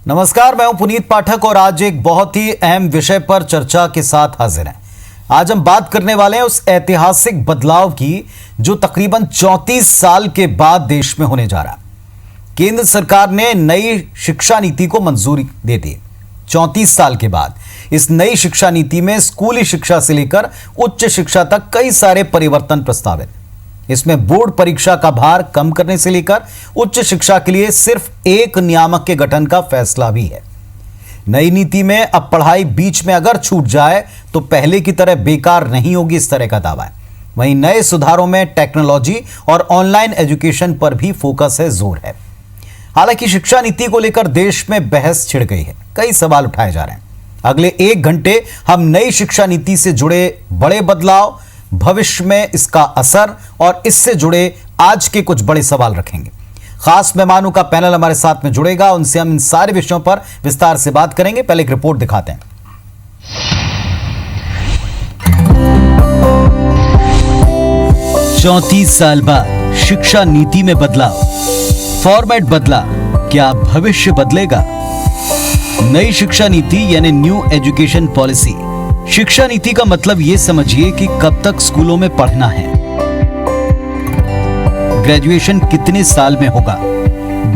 नमस्कार, मैं हूं पुनीत पाठक और आज एक बहुत ही अहम विषय पर चर्चा के साथ हाजिर हैं। आज हम बात करने वाले हैं उस ऐतिहासिक बदलाव की जो तकरीबन 34 साल के बाद देश में होने जा रहा है। केंद्र सरकार ने नई शिक्षा नीति को मंजूरी दे दी। 34 साल के बाद इस नई शिक्षा नीति में स्कूली शिक्षा से लेकर उच्च शिक्षा तक कई सारे परिवर्तन प्रस्तावित। इसमें बोर्ड परीक्षा का भार कम करने से लेकर उच्च शिक्षा के लिए सिर्फ एक नियामक के गठन का फैसला भी है। नई नीति में अब पढ़ाई बीच में अगर छूट जाए तो पहले की तरह बेकार नहीं होगी, इस तरह का दावा है। वहीं नए सुधारों में टेक्नोलॉजी और ऑनलाइन एजुकेशन पर भी फोकस है, जोर है। हालांकि शिक्षा नीति को लेकर देश में बहस छिड़ गई है, कई सवाल उठाए जा रहे हैं। अगले 1 घंटे हम नई शिक्षा नीति से जुड़े बड़े बदलाव, भविष्य में इसका असर और इससे जुड़े आज के कुछ बड़े सवाल रखेंगे। खास मेहमानों का पैनल हमारे साथ में जुड़ेगा, उनसे हम इन सारे विषयों पर विस्तार से बात करेंगे। पहले एक रिपोर्ट दिखाते हैं। चौंतीस साल बाद शिक्षा नीति में बदलाव, फॉर्मेट बदला, क्या भविष्य बदलेगा? नई शिक्षा नीति यानी न्यू एजुकेशन पॉलिसी। शिक्षा नीति का मतलब ये समझिए कि कब तक स्कूलों में पढ़ना है, ग्रेजुएशन कितने साल में होगा,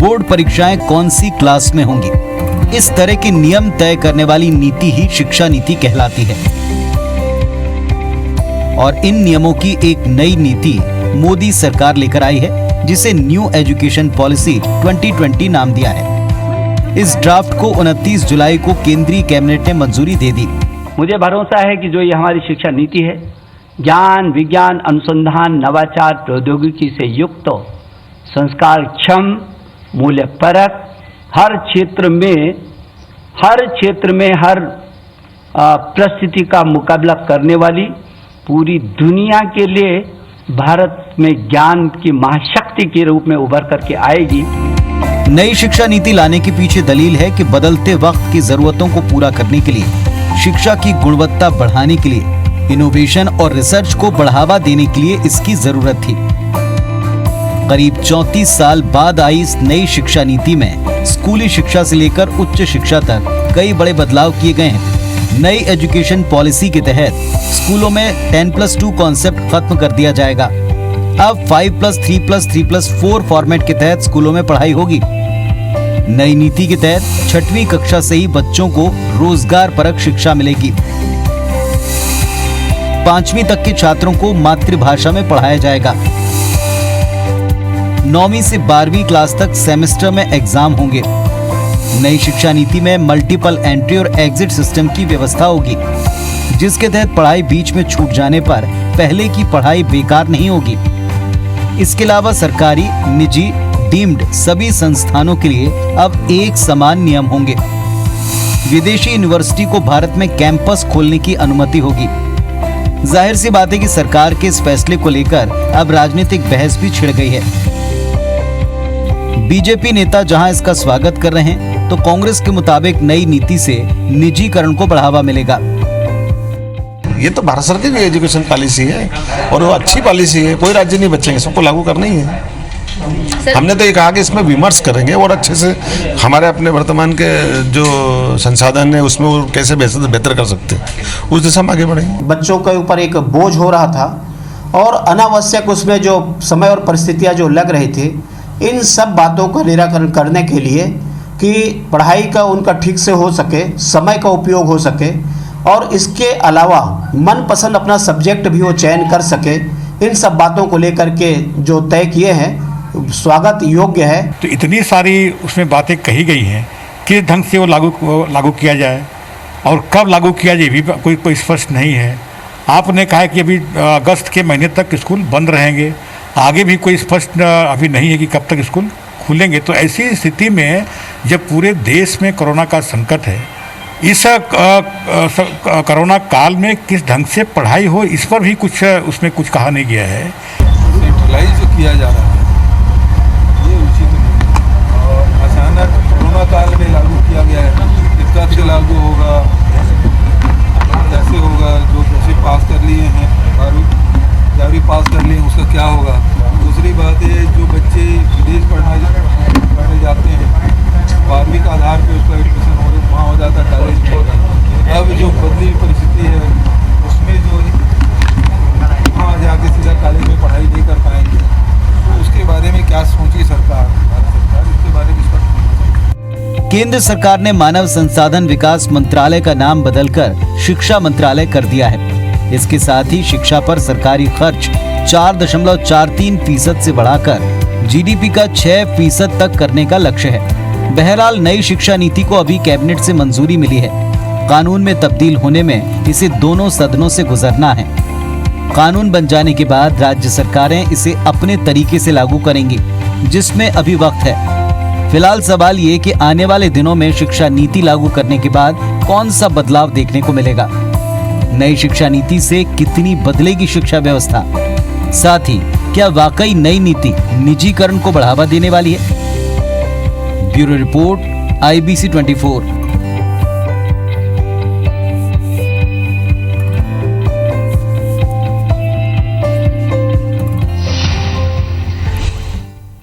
बोर्ड परीक्षाएं कौन सी क्लास में होंगी। इस तरह के नियम तय करने वाली नीति ही शिक्षा नीति कहलाती है। और इन नियमों की एक नई नीति मोदी सरकार लेकर आई है, जिसे न्यू एजुकेशन पॉलिसी 2020 नाम दिया है। इस ड्राफ्ट को 29 जुलाई को केंद्रीय कैबिनेट ने मंजूरी दे दी। मुझे भरोसा है कि जो ये हमारी शिक्षा नीति है, ज्ञान, विज्ञान, अनुसंधान, नवाचार, प्रौद्योगिकी से युक्त, संस्कार क्षम, मूल्य परक, हर क्षेत्र में हर परिस्थिति का मुकाबला करने वाली, पूरी दुनिया के लिए भारत में ज्ञान की महाशक्ति के रूप में उभर करके आएगी। नई शिक्षा नीति लाने के पीछे दलील है कि बदलते वक्त की जरूरतों को पूरा करने के लिए, शिक्षा की गुणवत्ता बढ़ाने के लिए, इनोवेशन और रिसर्च को बढ़ावा देने के लिए इसकी जरूरत थी। करीब 34 साल बाद आई इस नई शिक्षा नीति में स्कूली शिक्षा से लेकर उच्च शिक्षा तक कई बड़े बदलाव किए गए हैं। नई एजुकेशन पॉलिसी के तहत स्कूलों में 10+2 कॉन्सेप्ट खत्म कर दिया जाएगा। अब 5+3+3+4 फॉर्मेट के तहत स्कूलों में पढ़ाई होगी। नई नीति के तहत 6वीं कक्षा से ही बच्चों को रोजगार परक शिक्षा मिलेगी। 5वीं तक के छात्रों को मातृभाषा में पढ़ाया जाएगा। 9वीं से 12वीं क्लास तक सेमेस्टर में एग्जाम होंगे। नई शिक्षा नीति में मल्टीपल एंट्री और एग्जिट सिस्टम की व्यवस्था होगी, जिसके तहत पढ़ाई बीच में छूट जाने पर पहले की पढ़ाई बेकार नहीं होगी। इसके अलावा सरकारी, निजी, डीम्ड सभी संस्थानों के लिए अब एक समान नियम होंगे। विदेशी यूनिवर्सिटी को भारत में कैंपस खोलने की अनुमति होगी। जाहिर सी बात है कि सरकार के इस फैसले को लेकर अब राजनीतिक बहस भी छिड़ गई है। बीजेपी नेता जहां इसका स्वागत कर रहे हैं, तो कांग्रेस के मुताबिक नई नीति से निजीकरण को बढ़ावा मिलेगा। ये तो भारत सरकार की एजुकेशन पॉलिसी है और वो अच्छी पॉलिसी है। कोई राज्य नहीं बचेंगे, सबको लागू करना ही है। हमने तो ये कहा कि इसमें विमर्श करेंगे और अच्छे से हमारे अपने वर्तमान के जो संसाधन है उसमें वो कैसे बेहतर कर सकते हैं, उस दिशा में आगे बढ़ेंगे। बच्चों के ऊपर एक बोझ हो रहा था और अनावश्यक उसमें जो समय और परिस्थितियां जो लग रही थी, इन सब बातों का निराकरण करने के लिए कि पढ़ाई का उनका ठीक से हो सके, समय का उपयोग हो सके और इसके अलावा मनपसंद अपना सब्जेक्ट भी वो चयन कर सके, इन सब बातों को लेकर के जो तय किए हैं, स्वागत योग्य है। तो इतनी सारी उसमें बातें कही गई हैं, किस ढंग से वो लागू किया जाए और कब लागू किया जाए भी कोई स्पष्ट नहीं है। आपने कहा कि अभी अगस्त के महीने तक स्कूल बंद रहेंगे, आगे भी कोई स्पष्ट अभी नहीं है कि कब तक स्कूल खुलेंगे। तो ऐसी स्थिति में जब पूरे देश में कोरोना का संकट है, इस कोरोना काल में किस ढंग से पढ़ाई हो, इस पर भी कुछ उसमें कुछ कहा नहीं गया है। जो किया जा रहा है ये उचित नहीं और अचानक कोरोना काल में लागू किया गया है। कब से लागू होगा, कैसे होगा? जो बच्चे पास कर लिए हैं, 12वीं पास कर लिए, उसका क्या होगा? दूसरी बात है, जो बच्चे विदेश पढ़ने जाते हैं, 12वीं का आधार पे उसका केंद्र सरकार ने मानव संसाधन विकास मंत्रालय का नाम बदलकर शिक्षा मंत्रालय कर दिया है। इसके साथ ही शिक्षा पर सरकारी खर्च 4.43% से बढ़ाकर जीडीपी का 6% तक करने का लक्ष्य है। बहरहाल नई शिक्षा नीति को अभी कैबिनेट से मंजूरी मिली है। कानून में तब्दील होने में इसे दोनों सदनों से गुजरना है। कानून बन जाने के बाद राज्य सरकारें इसे अपने तरीके से लागू करेंगी, जिसमें अभी वक्त है। फिलहाल सवाल ये कि आने वाले दिनों में शिक्षा नीति लागू करने के बाद कौन सा बदलाव देखने को मिलेगा। नई शिक्षा नीति से कितनी बदलेगी शिक्षा व्यवस्था, साथ ही क्या वाकई नई नीति निजीकरण को बढ़ावा देने वाली है। Bureau report, IBC 24।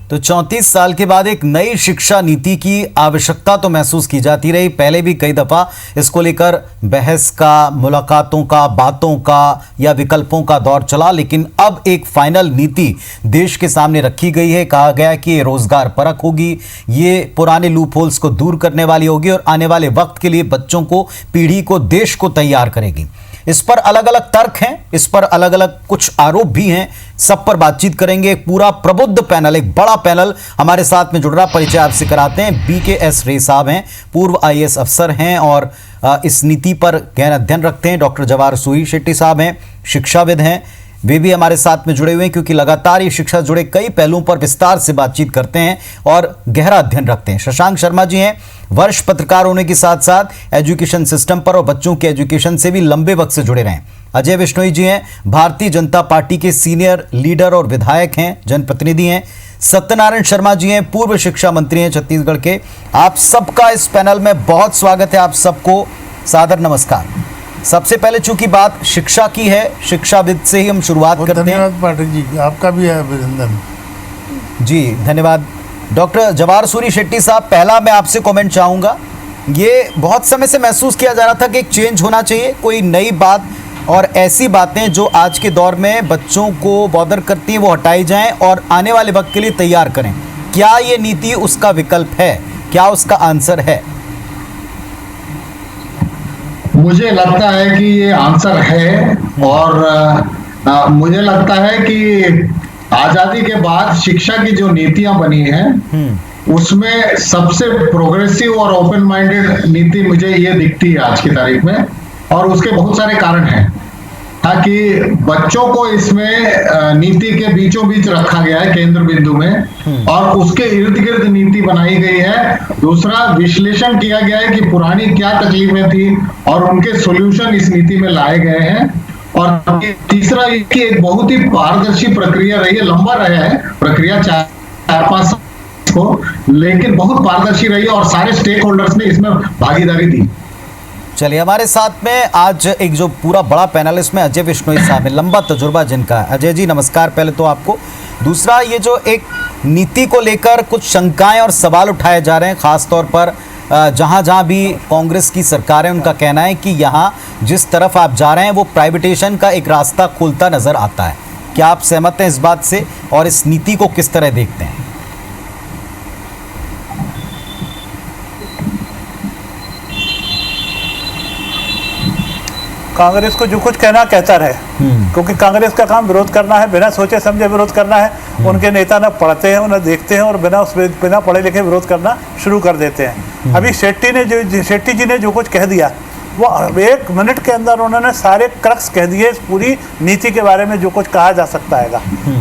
तो 34 साल के बाद एक नई शिक्षा नीति की आवश्यकता तो महसूस की जाती रही। पहले भी कई दफा इसको लेकर बहस का, मुलाकातों का, बातों का या विकल्पों का दौर चला, लेकिन अब एक फाइनल नीति देश के सामने रखी गई है। कहा गया कि ये रोजगार परक होगी, ये पुराने लूप होल्स को दूर करने वाली होगी और आने वाले वक्त के लिए बच्चों को, पीढ़ी को, देश को तैयार करेगी। इस पर अलग अलग तर्क हैं, इस पर अलग अलग कुछ आरोप भी हैं। सब पर बातचीत करेंगे। एक पूरा प्रबुद्ध पैनल, एक बड़ा पैनल हमारे साथ में जुड़ रहा। परिचय आपसे कराते हैं। BKS रे साहब हैं, पूर्व IAS अफसर हैं और इस नीति पर गहरा अध्ययन रखते हैं। डॉक्टर जवाहर सूरी शेट्टी साहब हैं, शिक्षाविद हैं, वे भी हमारे साथ में जुड़े हुए हैं क्योंकि लगातार ये शिक्षा जुड़े कई पहलुओं पर विस्तार से बातचीत करते हैं और गहरा अध्ययन रखते हैं। शशांक शर्मा जी हैं, वरिष्ठ पत्रकार होने के साथ साथ एजुकेशन सिस्टम पर और बच्चों के एजुकेशन से भी लंबे वक्त से जुड़े रहे। अजय बिश्नोई जी हैं, भारतीय जनता पार्टी के सीनियर लीडर और विधायक हैं, जनप्रतिनिधि हैं। सत्यनारायण शर्मा जी हैं, पूर्व शिक्षा मंत्री हैं छत्तीसगढ़ के। आप सबका इस पैनल में बहुत स्वागत है। आप सबको सादर नमस्कार। सबसे पहले चूंकि बात शिक्षा की है, शिक्षाविद से ही हम शुरुआत करते हैं। धन्यवाद पाठक जी, आपका भी है अभिनंदन। जी धन्यवाद। डॉक्टर जवाहर सूरी शेट्टी साहब, पहला मैं आपसे कमेंट चाहूँगा। ये बहुत समय से महसूस किया जा रहा था कि एक चेंज होना चाहिए, कोई नई बात और ऐसी बातें जो आज के दौर में बच्चों को बॉदर करती हैं वो हटाई जाएं और आने वाले वक्त के लिए तैयार करें। क्या ये नीति उसका विकल्प है? क्या उसका आंसर है? मुझे लगता है कि ये आंसर है और मुझे लगता है कि आजादी के बाद शिक्षा की जो नीतियां बनी हैं उसमें सबसे प्रोग्रेसिव और ओपन माइंडेड नीति मुझे ये दिखती है आज की तारीख में, और उसके बहुत सारे कारण हैं। ताकि बच्चों को इसमें नीति के बीचों बीच रखा गया है, केंद्र बिंदु में, और उसके इर्द गिर्द नीति बनाई गई है। दूसरा, विश्लेषण किया गया है कि पुरानी क्या तकलीफें थी और उनके सॉल्यूशन इस नीति में लाए गए हैं। और तीसरा, कि एक बहुत ही पारदर्शी प्रक्रिया रही है, लंबा रहा है प्रक्रिया 4-5 साल को, लेकिन बहुत पारदर्शी रही है और सारे स्टेक होल्डर्स ने इसमें भागीदारी दी। चलिए, हमारे साथ में आज एक जो पूरा बड़ा पैनल, इसमें अजय बिश्नोई साहब है, लंबा तजुर्बा जिनका है। अजय जी नमस्कार पहले तो आपको। दूसरा, ये जो एक नीति को लेकर कुछ शंकाएं और सवाल उठाए जा रहे हैं, खासतौर पर जहां जहां भी कांग्रेस की सरकार है, उनका कहना है कि यहाँ जिस तरफ आप जा रहे हैं वो प्राइवेटाइजेशन का एक रास्ता खुलता नजर आता है। क्या आप सहमत हैं इस बात से और इस नीति को किस तरह देखते हैं? कांग्रेस को जो कुछ कहना कहता रहे, क्योंकि कांग्रेस का काम विरोध करना है, बिना सोचे समझे विरोध करना है। उनके नेता न पढ़ते हैं, उन्हें देखते हैं और बिना पढ़े लिखे विरोध करना शुरू कर देते हैं। अभी शेट्टी जी ने जो कुछ कह दिया वो 1 मिनट के अंदर उन्होंने सारे क्रक्स कह दिए इस पूरी नीति के बारे में, जो कुछ कहा जा सकता है।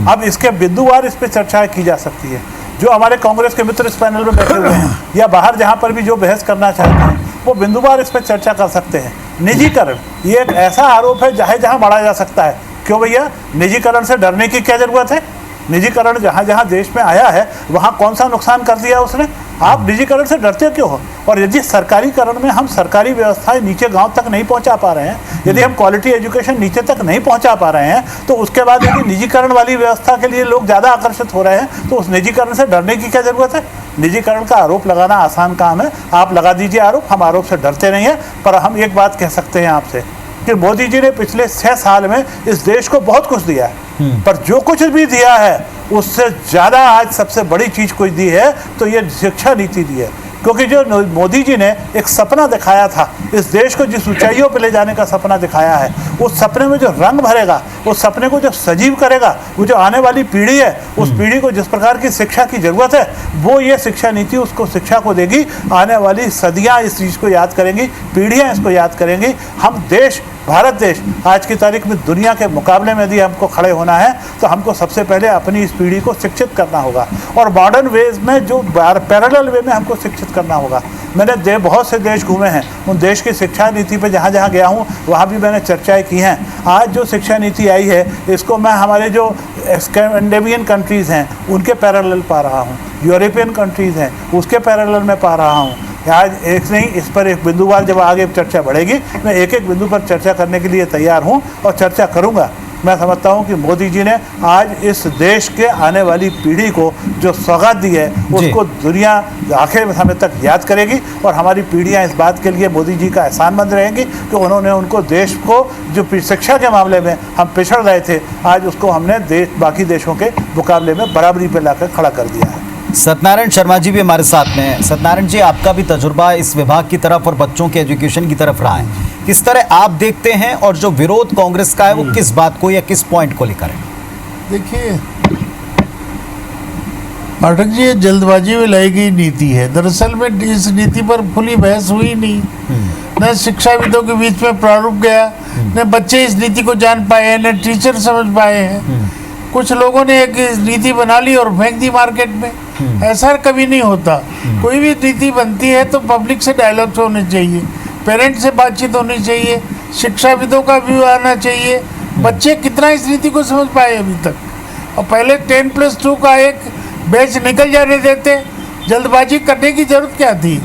अब इसके बिंदुवार इस पर चर्चा की जा सकती है। जो हमारे कांग्रेस के मित्र इस पैनल में बैठे हुए हैं या बाहर जहाँ पर भी जो बहस करना चाहते हैं, वो बिंदुवार इस पर चर्चा कर सकते हैं। निजीकरण ये एक ऐसा आरोप है जहाँ बढ़ा जा सकता है। क्यों भैया, निजीकरण से डरने की क्या जरूरत है? निजीकरण जहाँ जहाँ देश में आया है वहाँ कौन सा नुकसान कर दिया उसने? आप निजीकरण से डरते क्यों हो? और यदि सरकारीकरण में हम सरकारी व्यवस्थाएं नीचे गांव तक नहीं पहुंचा पा रहे हैं, यदि हम क्वालिटी एजुकेशन नीचे तक नहीं पहुंचा पा रहे हैं, तो उसके बाद यदि निजीकरण वाली व्यवस्था के लिए लोग ज़्यादा आकर्षित हो रहे हैं, तो उस निजीकरण से डरने की क्या ज़रूरत है? निजीकरण का आरोप लगाना आसान काम है, आप लगा दीजिए आरोप, हम आरोप से डरते नहीं हैं। पर हम एक बात कह सकते हैं आपसे कि मोदी जी ने पिछले 6 साल में इस देश को बहुत कुछ दिया है, पर जो कुछ भी दिया है उससे ज़्यादा आज सबसे बड़ी चीज़ कोई दी है तो ये शिक्षा नीति दी है। क्योंकि जो मोदी जी ने एक सपना दिखाया था, इस देश को जिस ऊंचाइयों पर ले जाने का सपना दिखाया है, उस सपने में जो रंग भरेगा, उस सपने को जो सजीव करेगा, वो जो आने वाली पीढ़ी है, उस पीढ़ी को जिस प्रकार की शिक्षा की जरूरत है, वो ये शिक्षा नीति उसको शिक्षा को देगी। आने वाली सदियां इस चीज़ को याद करेंगी, पीढ़ियां इसको याद करेंगी। हम देश, भारत देश आज की तारीख में दुनिया के मुकाबले में यदि हमको खड़े होना है तो हमको सबसे पहले अपनी इस पीढ़ी को शिक्षित करना होगा, और मॉडर्न वेज में जो पैरेलल वे में हमको शिक्षित करना होगा। मैंने बहुत से देश घूमे हैं, उन देश की शिक्षा नीति पे जहाँ जहाँ गया हूँ वहाँ भी मैंने चर्चाएं की हैं। आज जो शिक्षा नीति आई है, इसको मैं हमारे जो स्कैंडिनेवियन कंट्रीज़ हैं उनके पैरेलल पा रहा हूँ, यूरोपियन कंट्रीज़ हैं उसके पैरेलल में पा रहा हूँ। आज एक नहीं, इस पर एक बिंदुवार जब आगे चर्चा बढ़ेगी, मैं एक एक बिंदु पर चर्चा करने के लिए तैयार हूँ और चर्चा करूँगा। मैं समझता हूँ कि मोदी जी ने आज इस देश के आने वाली पीढ़ी को जो सौगात दी है उसको दुनिया आखिर समय तक याद करेगी, और हमारी पीढ़ियाँ इस बात के लिए मोदी जी का एहसानमंद रहेंगी कि उन्होंने उनको देश को जो शिक्षा के मामले में हम पिछड़ रहे थे, आज उसको हमने बाकी देशों के मुकाबले में बराबरी पर लाकर खड़ा कर दिया है। सत्यनारायण शर्मा जी भी हमारे साथ में हैं। सत्यनारायण जी, आपका भी तजुर्बा इस विभाग की तरफ और बच्चों के एजुकेशन की तरफ रहा है, किस तरह आप देखते हैं, और जो विरोध कांग्रेस का है वो किस बात को या किस पॉइंट को लेकर है? देखिए पाठक जी, ये जल्दबाजी में लाई गई नीति है। दरअसल में इस नीति पर खुली बहस हुई नहीं, न शिक्षाविदों के बीच में प्रारूप गया, न बच्चे इस नीति को जान पाए हैं, न टीचर समझ पाए हैं। कुछ लोगों ने एक नीति बना ली और फेंक दी मार्केट में। ऐसा कभी नहीं होता। कोई भी नीति बनती है तो पब्लिक से डायलॉग होने चाहिए, पेरेंट्स से बातचीत होनी चाहिए, शिक्षाविदों का व्यू आना चाहिए। बच्चे कितना इस नीति को समझ पाए अभी तक? और पहले 10+2 का एक बैच निकल जाने देते, जल्दबाजी करने की जरूरत क्या थी?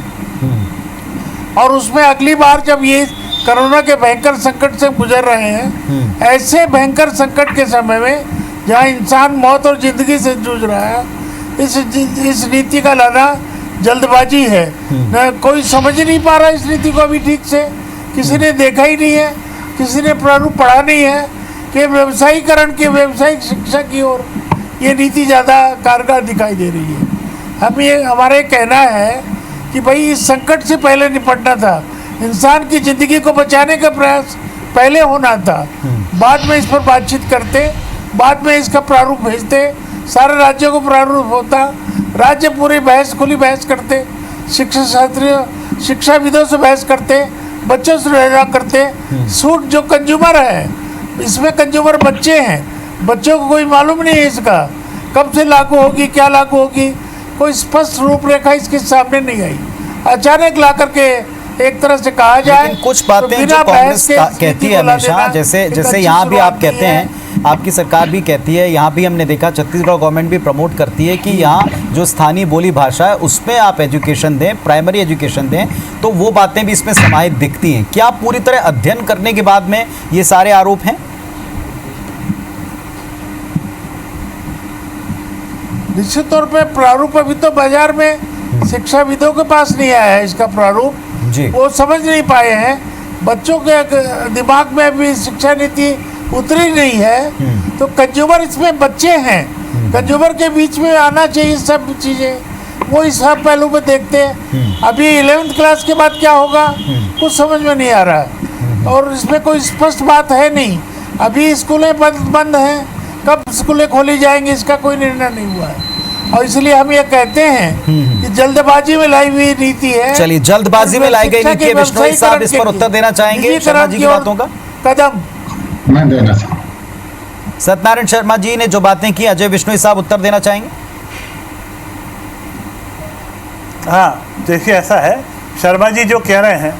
और उसमें अगली बार जब ये कोरोना के भयंकर संकट से गुजर रहे हैं, ऐसे भयंकर संकट के समय में जहाँ इंसान मौत और जिंदगी से जूझ रहा है, इस नीति का लाना जल्दबाजी है। न कोई समझ नहीं पा रहा इस नीति को अभी ठीक से, किसी ने देखा ही नहीं है, किसी ने प्रारूप पढ़ा नहीं है कि व्यवसायीकरण की, व्यावसायिक शिक्षा की ओर ये नीति ज़्यादा कारगर दिखाई दे रही है। हमारे कहना है कि भाई इस संकट से पहले निपटना था, इंसान की ज़िंदगी को बचाने का प्रयास पहले होना था, बाद में इस पर बातचीत करते, बाद में इसका प्रारूप भेजते, सारे राज्यों को प्रारूप होता, राज्य पूरी खुली बहस करते, शिक्षा शास्त्री शिक्षाविदों से बहस करते, बच्चों से रहना करते। सूट जो कंज्यूमर है, इसमें कंज्यूमर बच्चे हैं, बच्चों को कोई मालूम नहीं है इसका कब से लागू होगी, क्या लागू होगी, कोई स्पष्ट रूपरेखा इसके सामने नहीं आई। अचानक ला करके एक तरह से कहा जाए, कुछ बातें जो कांग्रेस कहती है हमेशा, जैसे यहाँ भी आप कहते हैं, आपकी सरकार भी कहती है, यहाँ भी हमने देखा छत्तीसगढ़ गवर्नमेंट भी प्रमोट करती है कि यहाँ जो स्थानीय बोली भाषा है उसमें आप एजुकेशन दें, प्राइमरी एजुकेशन दें, तो वो बातें भी इसमें समाहित दिखती हैं। क्या पूरी तरह अध्ययन करने के बाद में ये सारे आरोप हैं? निश्चित तौर पे प्रारूप अभी तो बाजार में शिक्षाविदों के पास नहीं आया है इसका प्रारूप जी, वो समझ नहीं पाए हैं। बच्चों के दिमाग में अभी शिक्षा नीति उतरी नहीं है, तो कंज्यूमर इसमें बच्चे हैं, कंज्यूमर के बीच में आना चाहिए सब चीज़ें, वो इस सब पहलू में देखते हैं। अभी 11th क्लास के बाद क्या होगा कुछ समझ में नहीं आ रहा है, और इसमें कोई स्पष्ट बात है नहीं। अभी स्कूलें बंद हैं, कब स्कूलें खोली जाएंगी इसका कोई निर्णय नहीं हुआ है, और इसलिए हम ये कहते हैं कि जल्दबाजी में लाई हुई नीति है। चलिए, जल्दबाजी में लाई गई नीति है। बिश्नोई साहब इस पर उत्तर देना चाहेंगे शर्मा जी की बातों का? कदम मैं देना सत्यनारायण शर्मा जी ने जो बातें की, अजय बिश्नोई साहब उत्तर देना चाहेंगे? हाँ, देखिए ऐसा है, शर्मा जी जो कह रहे हैं,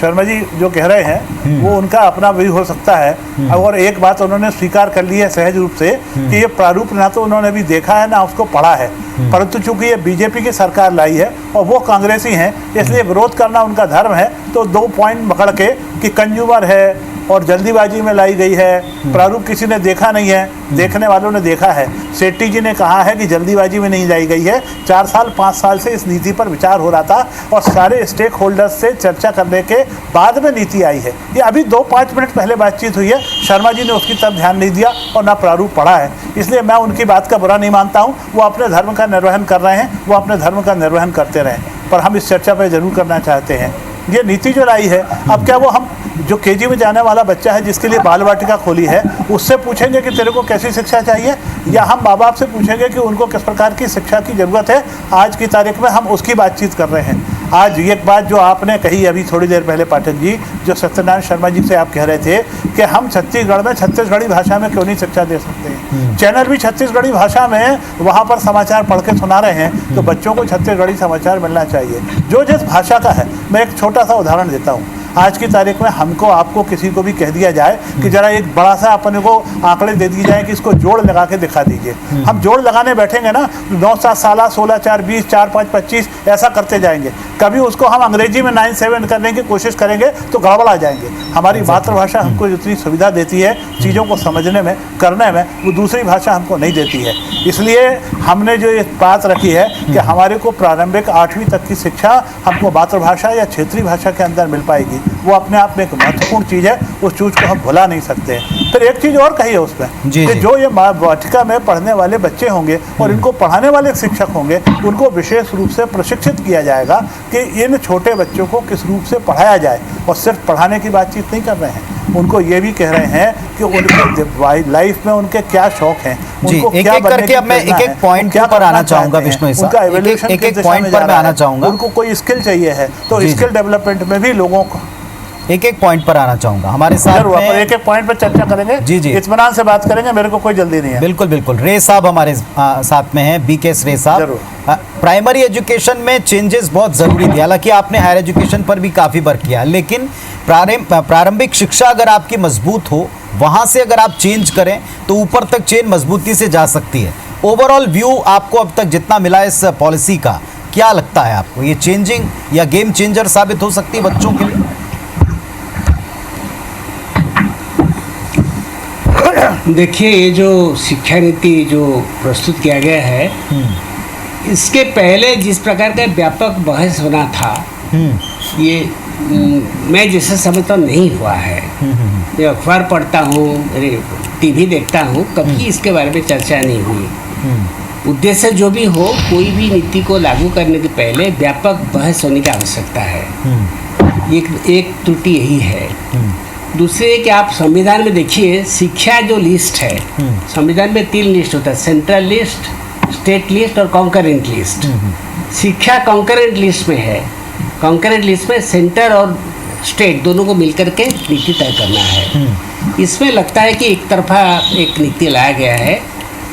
शर्मा जी जो कह रहे हैं वो उनका अपना भी हो सकता है। और एक बात उन्होंने स्वीकार कर ली है सहज रूप से कि ये प्रारूप ना तो उन्होंने भी देखा है ना उसको पढ़ा है, परंतु चूंकि ये बीजेपी की सरकार लाई है और वो कांग्रेसी हैं, इसलिए विरोध करना उनका धर्म है। तो 2 पॉइंट पकड़ के कि कंज्यूमर है, और जल्दीबाजी में लाई गई है, प्रारूप किसी ने देखा नहीं है, देखने वालों ने देखा है। सेट्टी जी ने कहा है कि जल्दीबाजी में नहीं लाई गई है, 4 साल 5 साल से इस नीति पर विचार हो रहा था और सारे स्टेक होल्डर्स से चर्चा करने के बाद में नीति आई है। ये अभी 2-5 मिनट पहले बातचीत हुई है, शर्मा जी ने उसकी तरफ ध्यान नहीं दिया और ना प्रारूप पढ़ा है, इसलिए मैं उनकी बात का बुरा नहीं मानता हूँ। वो अपने धर्म का निर्वहन कर रहे हैं, वो अपने धर्म का निर्वहन करते रहें, पर हम इस चर्चा पर जरूर करना चाहते हैं ये नीति जो लाई है। अब क्या वो हम जो केजी में जाने वाला बच्चा है जिसके लिए बाल वाटिका खोली है उससे पूछेंगे कि तेरे को कैसी शिक्षा चाहिए, या हम माँ बाप से पूछेंगे कि उनको किस प्रकार की शिक्षा की ज़रूरत है? आज की तारीख में हम उसकी बातचीत कर रहे हैं। आज एक बात जो आपने कही अभी थोड़ी देर पहले पाठक जी, जो सत्यनारायण शर्मा जी से आप कह रहे थे कि हम छत्तीसगढ़ में छत्तीसगढ़ी भाषा में क्यों नहीं शिक्षा दे सकते हैं? चैनल भी छत्तीसगढ़ी भाषा में वहाँ पर समाचार पढ़ के सुना रहे हैं, तो बच्चों को छत्तीसगढ़ी समाचार मिलना चाहिए जो जिस भाषा का है। मैं एक छोटा सा उदाहरण देता हूँ। आज की तारीख में हमको आपको किसी को भी कह दिया जाए कि जरा एक बड़ा सा अपने को आंकड़े दे दिए जाए कि इसको जोड़ लगा के दिखा दीजिए, हम जोड़ लगाने बैठेंगे ना 9-7 साल 16 4 20 4 5 25 ऐसा करते जाएंगे। कभी उसको हम अंग्रेजी में 9-7 करने की कोशिश करेंगे तो गड़बड़ा जाएंगे। हमारी मातृभाषा हमको जितनी सुविधा देती है चीज़ों को समझने में करने में, वो दूसरी भाषा हमको नहीं देती है। इसलिए हमने जो ये बात रखी है कि हमारे को प्रारंभिक 8वीं तक की शिक्षा हमको मातृभाषा या क्षेत्रीय भाषा के अंदर मिल पाएगी, वो अपने आप में एक महत्वपूर्ण चीज़ है, उस चीज़ को हम भुला नहीं सकते। फिर एक चीज़ और कही है उसमें कि जो ये वाटिका में पढ़ने वाले बच्चे होंगे और इनको पढ़ाने वाले शिक्षक होंगे, उनको विशेष रूप से प्रशिक्षित किया जाएगा कि इन छोटे बच्चों को किस रूप से पढ़ाया जाए। और सिर्फ पढ़ाने की बातचीत नहीं कर रहे हैं, उनको ये भी कह रहे हैं कि उनके लाइफ में उनके क्या शौक हैं, उनको क्या बनने की अब मैं एक पॉइंट पर आना चाहूंगा विष्णु, उनका एवोल्यूशन एक पॉइंट पर मैं आना चाहूंगा। उनको कोई स्किल चाहिए है तो स्किल डेवलपमेंट में भी लोगों को एक पॉइंट पर आना चाहूंगा। हमारे साथ में एक पॉइंट पर चर्चा करेंगे, जी इत्मीनान से बात करेंगे, मेरे को कोई जल्दी नहीं है। बिल्कुल बिल्कुल। रे साहब हमारे साथ में हैं, बीके रे साहब। प्राइमरी एजुकेशन में चेंजेस बहुत ज़रूरी थी, हालांकि आपने हायर एजुकेशन पर भी काफ़ी वर्क किया, लेकिन प्रारंभिक शिक्षा अगर आपकी मजबूत हो, वहाँ से अगर आप चेंज करें तो ऊपर तक चेन मजबूती से जा सकती है। ओवरऑल व्यू आपको अब तक जितना मिला इस पॉलिसी का, क्या लगता है आपको ये चेंजिंग या गेम चेंजर साबित हो सकती है बच्चों के लिए? देखिए, ये जो शिक्षा नीति जो प्रस्तुत किया गया है, इसके पहले जिस प्रकार का व्यापक बहस होना था, ये मैं जैसे समझता हूँ नहीं हुआ है। मैं अखबार पढ़ता हूँ, टीवी देखता हूँ, कभी इसके बारे में चर्चा नहीं हुई। उद्देश्य जो भी हो, कोई भी नीति को लागू करने के पहले व्यापक बहस होने की आवश्यकता है। एक त्रुटि यही है। दूसरे कि आप संविधान में देखिए, शिक्षा जो लिस्ट है, संविधान में 3 लिस्ट होता है, सेंट्रल लिस्ट, स्टेट लिस्ट और कॉन्करेंट लिस्ट। शिक्षा कॉन्करेंट लिस्ट में है। कॉन्करेंट लिस्ट में सेंटर और स्टेट दोनों को मिलकर के नीति तय करना है। इसमें लगता है कि एक तरफा एक नीति लाया गया है।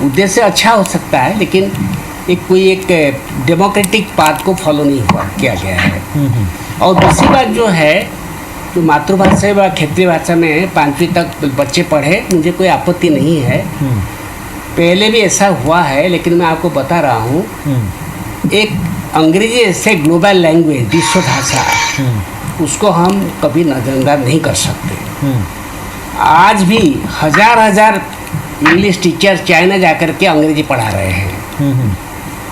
उद्देश्य अच्छा हो सकता है, लेकिन एक डेमोक्रेटिक पाथ को फॉलो नहीं किया गया है। और दूसरी बात जो है, जो मातृभाषा व क्षेत्रीय भाषा में 5वीं तक बच्चे पढ़े, मुझे कोई आपत्ति नहीं है। पहले भी ऐसा हुआ है, लेकिन मैं आपको बता रहा हूँ, एक अंग्रेजी ऐसे ग्लोबल लैंग्वेज, विश्व भाषा, उसको हम कभी नजरअंदाज नहीं कर सकते। आज भी हजार इंग्लिश टीचर चाइना जाकर के अंग्रेजी पढ़ा रहे हैं।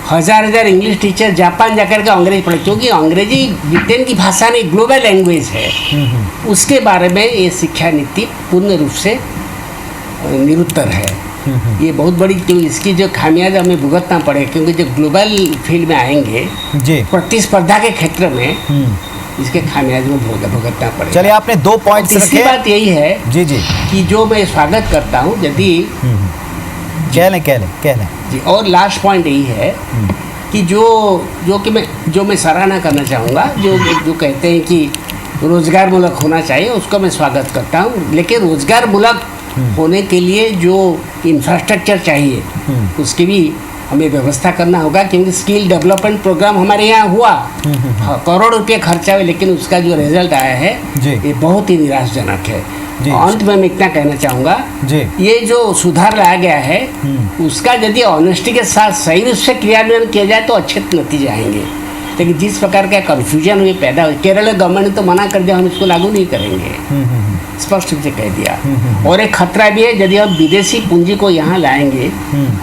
हजार इंग्लिश टीचर जापान जाकर के अंग्रेजी पढ़े, क्योंकि अंग्रेजी ब्रिटेन की भाषा नहीं, ग्लोबल लैंग्वेज है। उसके बारे में ये शिक्षा नीति पूर्ण रूप से निरुत्तर है। ये बहुत बड़ी, क्योंकि इसकी जो खामियाजा हमें भुगतना पड़े, क्योंकि जो ग्लोबल फील्ड में आएंगे, प्रतिस्पर्धा के क्षेत्र में इसके खामियाजे में भुगतना पड़ेगा। चलिए, आपने 2 पॉइंट रखे। तीसरी बात यही है जी कि जो मैं स्वागत करता हूँ, यदि कह लें जी, और लास्ट पॉइंट यही है कि जो मैं सराहना करना चाहूँगा, जो कहते हैं कि रोजगार मूलक होना चाहिए, उसको मैं स्वागत करता हूँ। लेकिन रोजगार मूलक होने के लिए जो इंफ्रास्ट्रक्चर चाहिए, उसकी भी हमें व्यवस्था करना होगा, क्योंकि स्किल डेवलपमेंट प्रोग्राम हमारे यहाँ हुआ, करोड़ रुपये खर्चा हुए, लेकिन उसका जो रिजल्ट आया है ये बहुत ही निराशाजनक है। अंत में मैं इतना कहना चाहूँगा, ये जो सुधार लाया गया है, उसका यदि ऑनेस्टी के साथ सही रूप से क्रियान्वयन किया जाए तो अच्छे नतीजे आएंगे। लेकिन जिस प्रकार का कन्फ्यूजन हुई पैदा हुई, केरल गवर्नमेंट ने तो मना कर दिया, हम इसको लागू नहीं करेंगे, स्पष्ट रूप से कह दिया। और एक खतरा भी है, यदि हम विदेशी पूंजी को यहाँ लाएंगे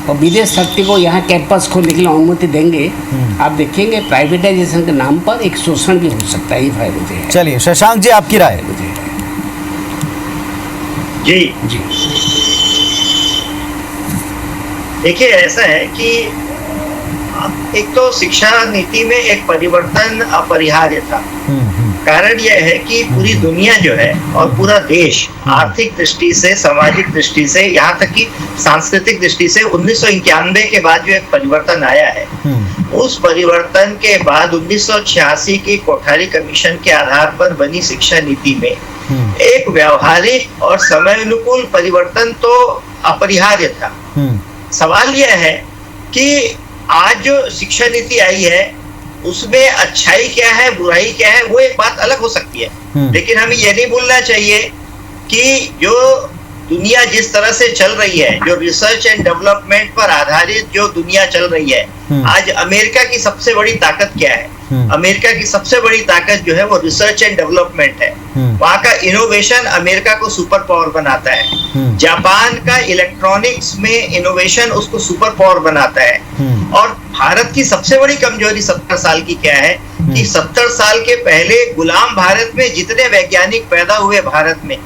और विदेश शक्ति को यहाँ कैंपस खोलने के लिए अनुमति देंगे, आप देखेंगे प्राइवेटाइजेशन के नाम पर एक शोषण भी हो सकता है। ये भय मुझे है। चलिए शशांक जी, आपकी राय। जी जी, देखिए ऐसा है कि एक तो शिक्षा नीति में एक परिवर्तन अपरिहार्य था। कारण यह है कि पूरी दुनिया जो है और पूरा देश आर्थिक दृष्टि से, सामाजिक दृष्टि से, यहाँ तक कि सांस्कृतिक दृष्टि से 1991 के बाद जो एक परिवर्तन आया है, उस परिवर्तन के बाद 1986 की कोठारी कमीशन के आधार पर बनी शिक्षा नीति में एक व्यवहारिक और समय अनुकूल परिवर्तन तो अपरिहार्य था। सवाल यह है कि आज जो शिक्षा नीति आई है उसमें अच्छाई क्या है, बुराई क्या है, वो एक बात अलग हो सकती है। लेकिन हमें यह नहीं भूलना चाहिए कि जो दुनिया जिस तरह से चल रही है, जो रिसर्च एंड डेवलपमेंट पर आधारित जो दुनिया चल रही है, आज अमेरिका की सबसे बड़ी ताकत क्या है? अमेरिका की सबसे बड़ी ताकत जो है वो रिसर्च एंड डेवलपमेंट है। वहाँ का इनोवेशन अमेरिका को सुपर पावर बनाता है। जापान का इलेक्ट्रॉनिक्स में इनोवेशन उसको सुपर पावर बनाता है। और भारत की सबसे बड़ी कमजोरी 70 साल की क्या है कि 70 साल के पहले गुलाम भारत में जितने वैज्ञानिक पैदा हुए भारत में,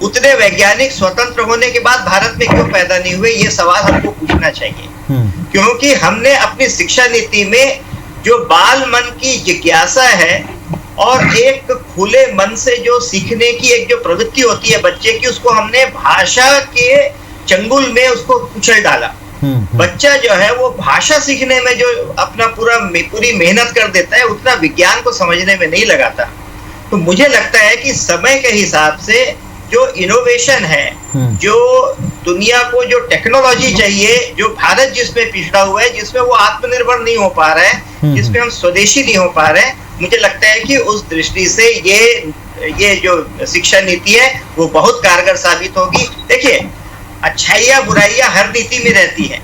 उतने वैज्ञानिक स्वतंत्र होने के बाद भारत में क्यों पैदा नहीं हुए? ये सवाल हमको पूछना चाहिए। क्योंकि हमने अपनी शिक्षा नीति में जो बाल मन की जिज्ञासा है और एक खुले मन से जो सीखने की एक जो प्रवृत्ति होती है बच्चे की, उसको हमने भाषा के चंगुल में उसको कुचल डाला। बच्चा जो है वो भाषा सीखने में जो अपना पूरी मेहनत कर देता है, उतना विज्ञान को समझने में नहीं लगाता। तो मुझे लगता है कि समय के हिसाब से जो इनोवेशन है, जो दुनिया को जो टेक्नोलॉजी चाहिए, जो भारत जिसमें पिछड़ा हुआ है, जिसमें वो आत्मनिर्भर नहीं हो पा रहा है, जिसमें हम स्वदेशी नहीं हो पा रहे हैं, मुझे लगता है कि उस दृष्टि से ये जो शिक्षा नीति है वो बहुत कारगर साबित होगी। देखिए, अच्छाइयाँ बुराइयां हर नीति में रहती है,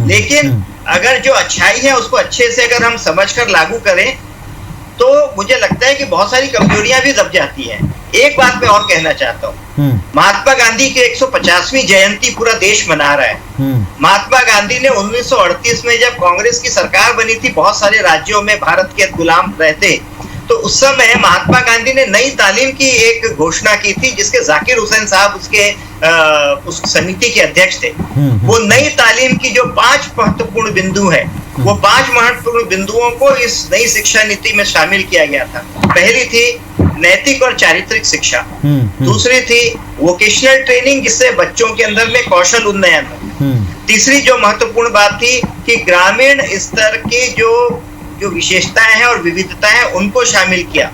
लेकिन अगर जो अच्छाई है उसको अच्छे से अगर हम समझकर लागू करें तो मुझे लगता है कि बहुत सारी कमजोरियां भी दब जाती हैं। एक बात मैं और कहना चाहता हूँ, महात्मा गांधी की 150वीं जयंती पूरा देश मना रहा है। महात्मा गांधी ने 1938 में जब कांग्रेस की सरकार बनी थी, बहुत सारे राज्यों में भारत के गुलाम रहते, तो उस समय महात्मा गांधी ने नई तालीम की एक घोषणा की थी, जिसके जाकिर हुसैन साहब उस समिति के अध्यक्ष थे। वो नई तालीम की जो 5 महत्वपूर्ण बिंदु है, वो 5 महत्वपूर्ण बिंदुओं को इस नई शिक्षा नीति में शामिल किया गया था। पहली थी नैतिक और चारित्रिक शिक्षा, दूसरी थी वोकेशनल ट्रेनिंग, जिससे बच्चों के अंदर में कौशल उन्नयन हो। तीसरी जो महत्वपूर्ण बात थी कि ग्रामीण स्तर की जो विशेषताएं हैं और विविधताएं हैं उनको शामिल किया।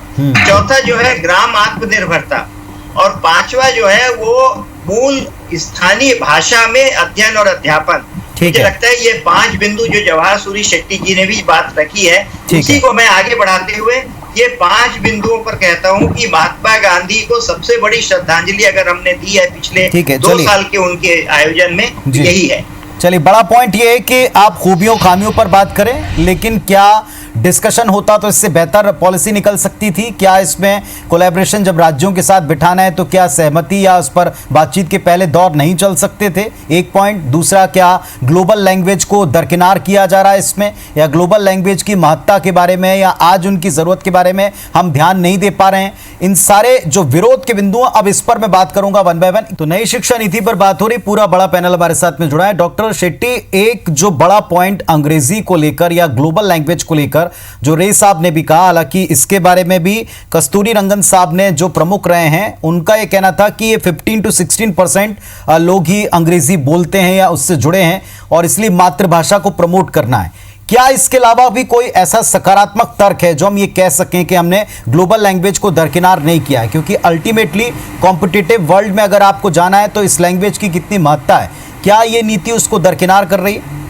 चौथा जो है ग्राम आत्मनिर्भरता, और पांचवा जो है वो मूल स्थानीय भाषा में अध्ययन और अध्यापन। मुझे लगता है ये 5 बिंदु जो जवाहर सूरी शेट्टी जी ने भी बात रखी है, उसी को मैं आगे बढ़ाते हुए ये 5 बिंदुओं पर कहता हूँ कि महात्मा गांधी को सबसे बड़ी श्रद्धांजलि अगर हमने दी है पिछले 2 साल के उनके आयोजन में, यही है। चलिए, बड़ा पॉइंट ये है कि आप खूबियों खामियों पर बात करें, लेकिन क्या डिस्कशन होता तो इससे बेहतर पॉलिसी निकल सकती थी? क्या इसमें कोलैबोरेशन जब राज्यों के साथ बिठाना है तो क्या सहमति या उस पर बातचीत के पहले दौर नहीं चल सकते थे? एक पॉइंट। दूसरा, क्या ग्लोबल लैंग्वेज को दरकिनार किया जा रहा है इसमें, या ग्लोबल लैंग्वेज की महत्ता के बारे में या आज उनकी ज़रूरत के बारे में हम ध्यान नहीं दे पा रहे हैं? इन सारे जो विरोध के बिंदु, अब इस पर मैं बात करूंगा वन बाय वन। तो नई शिक्षा नीति पर बात हो रही, पूरा बड़ा पैनल हमारे साथ में जुड़ा है। डॉक्टर शेट्टी, एक जो बड़ा पॉइंट अंग्रेजी को लेकर या ग्लोबल लैंग्वेज को लेकर जो रे साहब ने भी कहा, हालांकि इसके बारे में भी कस्तूरी रंगन साहब ने जो प्रमुख रहे हैं उनका ये कहना था कि ये 15 to 16% लोग ही अंग्रेजी बोलते हैं या उससे जुड़े हैं और इसलिए मातृभाषा को प्रमोट करना है। क्या इसके अलावा भी कोई ऐसा सकारात्मक तर्क है जो हम ये कह सकें कि हमने ग्लोबल लैंग्वेज को दरकिनार नहीं किया है? क्योंकि अल्टीमेटली कॉम्पिटिटिव वर्ल्ड में अगर आपको जाना है तो इस लैंग्वेज की कितनी महत्ता है, क्या ये नीति उसको दरकिनार कर रही है?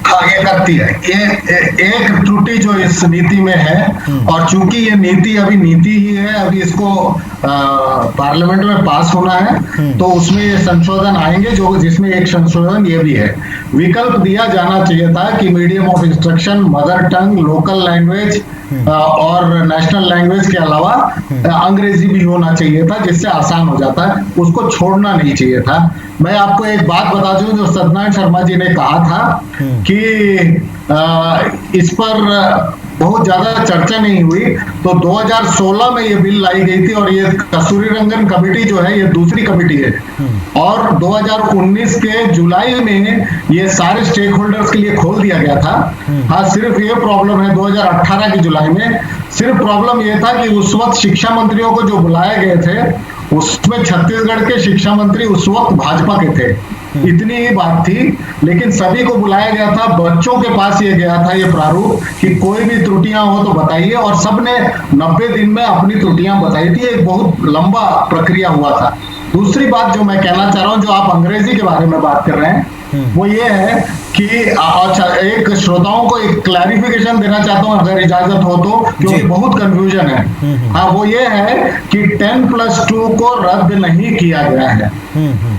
आगे करती है। ये एक त्रुटि जो इस नीति में है, और चूंकि ये नीति अभी नीति ही है, अभी इसको पार्लियामेंट में पास होना है, तो उसमें ये संशोधन आएंगे, जो जिसमें एक संशोधन ये भी है, विकल्प दिया जाना चाहिए था कि medium of instruction mother tongue, local language और नेशनल लैंग्वेज के अलावा अंग्रेजी भी होना चाहिए था, जिससे आसान हो जाता है, उसको छोड़ना नहीं चाहिए था। मैं आपको एक बात बता दूं, जो सत्यनारायण शर्मा जी ने कहा था कि इस पर बहुत ज्यादा चर्चा नहीं हुई, तो 2016 में ये बिल लाई गई थी, और ये कस्तूरी रंगन कमेटी जो है ये दूसरी कमेटी है, और 2019 के जुलाई में ये सारे स्टेक होल्डर्स के लिए खोल दिया गया था। हाँ, सिर्फ ये प्रॉब्लम है 2018 की जुलाई में, सिर्फ प्रॉब्लम ये था कि उस वक्त शिक्षा मंत्रियों को जो बुलाए गए थे, उसमें छत्तीसगढ़ के शिक्षा मंत्री उस वक्त भाजपा के थे, इतनी ही बात थी। लेकिन सभी को बुलाया गया था, बच्चों के पास ये गया था ये प्रारूप कि कोई भी त्रुटियां हो तो बताइए, और सबने 90 दिन में अपनी त्रुटियां बताई थी। एक बहुत लंबा प्रक्रिया हुआ था। दूसरी बात जो मैं कहना चाह रहा हूं, जो आप अंग्रेजी के बारे में बात कर रहे हैं, वो ये है कि एक श्रोताओं को एक क्लैरिफिकेशन देना चाहता हूं, अगर इजाजत हो तो, क्योंकि बहुत कंफ्यूजन है। हाँ, वो ये है कि 10+2 को रद्द नहीं किया गया है।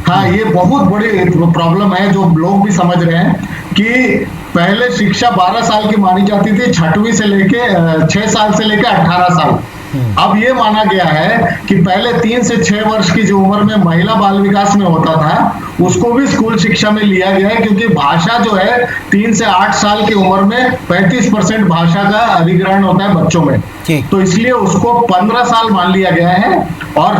हाँ, ये बहुत बड़ी प्रॉब्लम है, जो लोग भी समझ रहे हैं कि पहले शिक्षा 12 साल की मानी जाती थी, 6वीं से लेके 6 साल से लेके 18 साल। अब ये माना गया है कि पहले 3 से 6 वर्ष की जो उम्र में महिला बाल विकास में होता था, उसको भी स्कूल शिक्षा में लिया गया है, क्योंकि भाषा जो है 3 से 8 साल की उम्र में 35% भाषा का अधिग्रहण होता है बच्चों में, तो इसलिए उसको 15 साल मान लिया गया है, और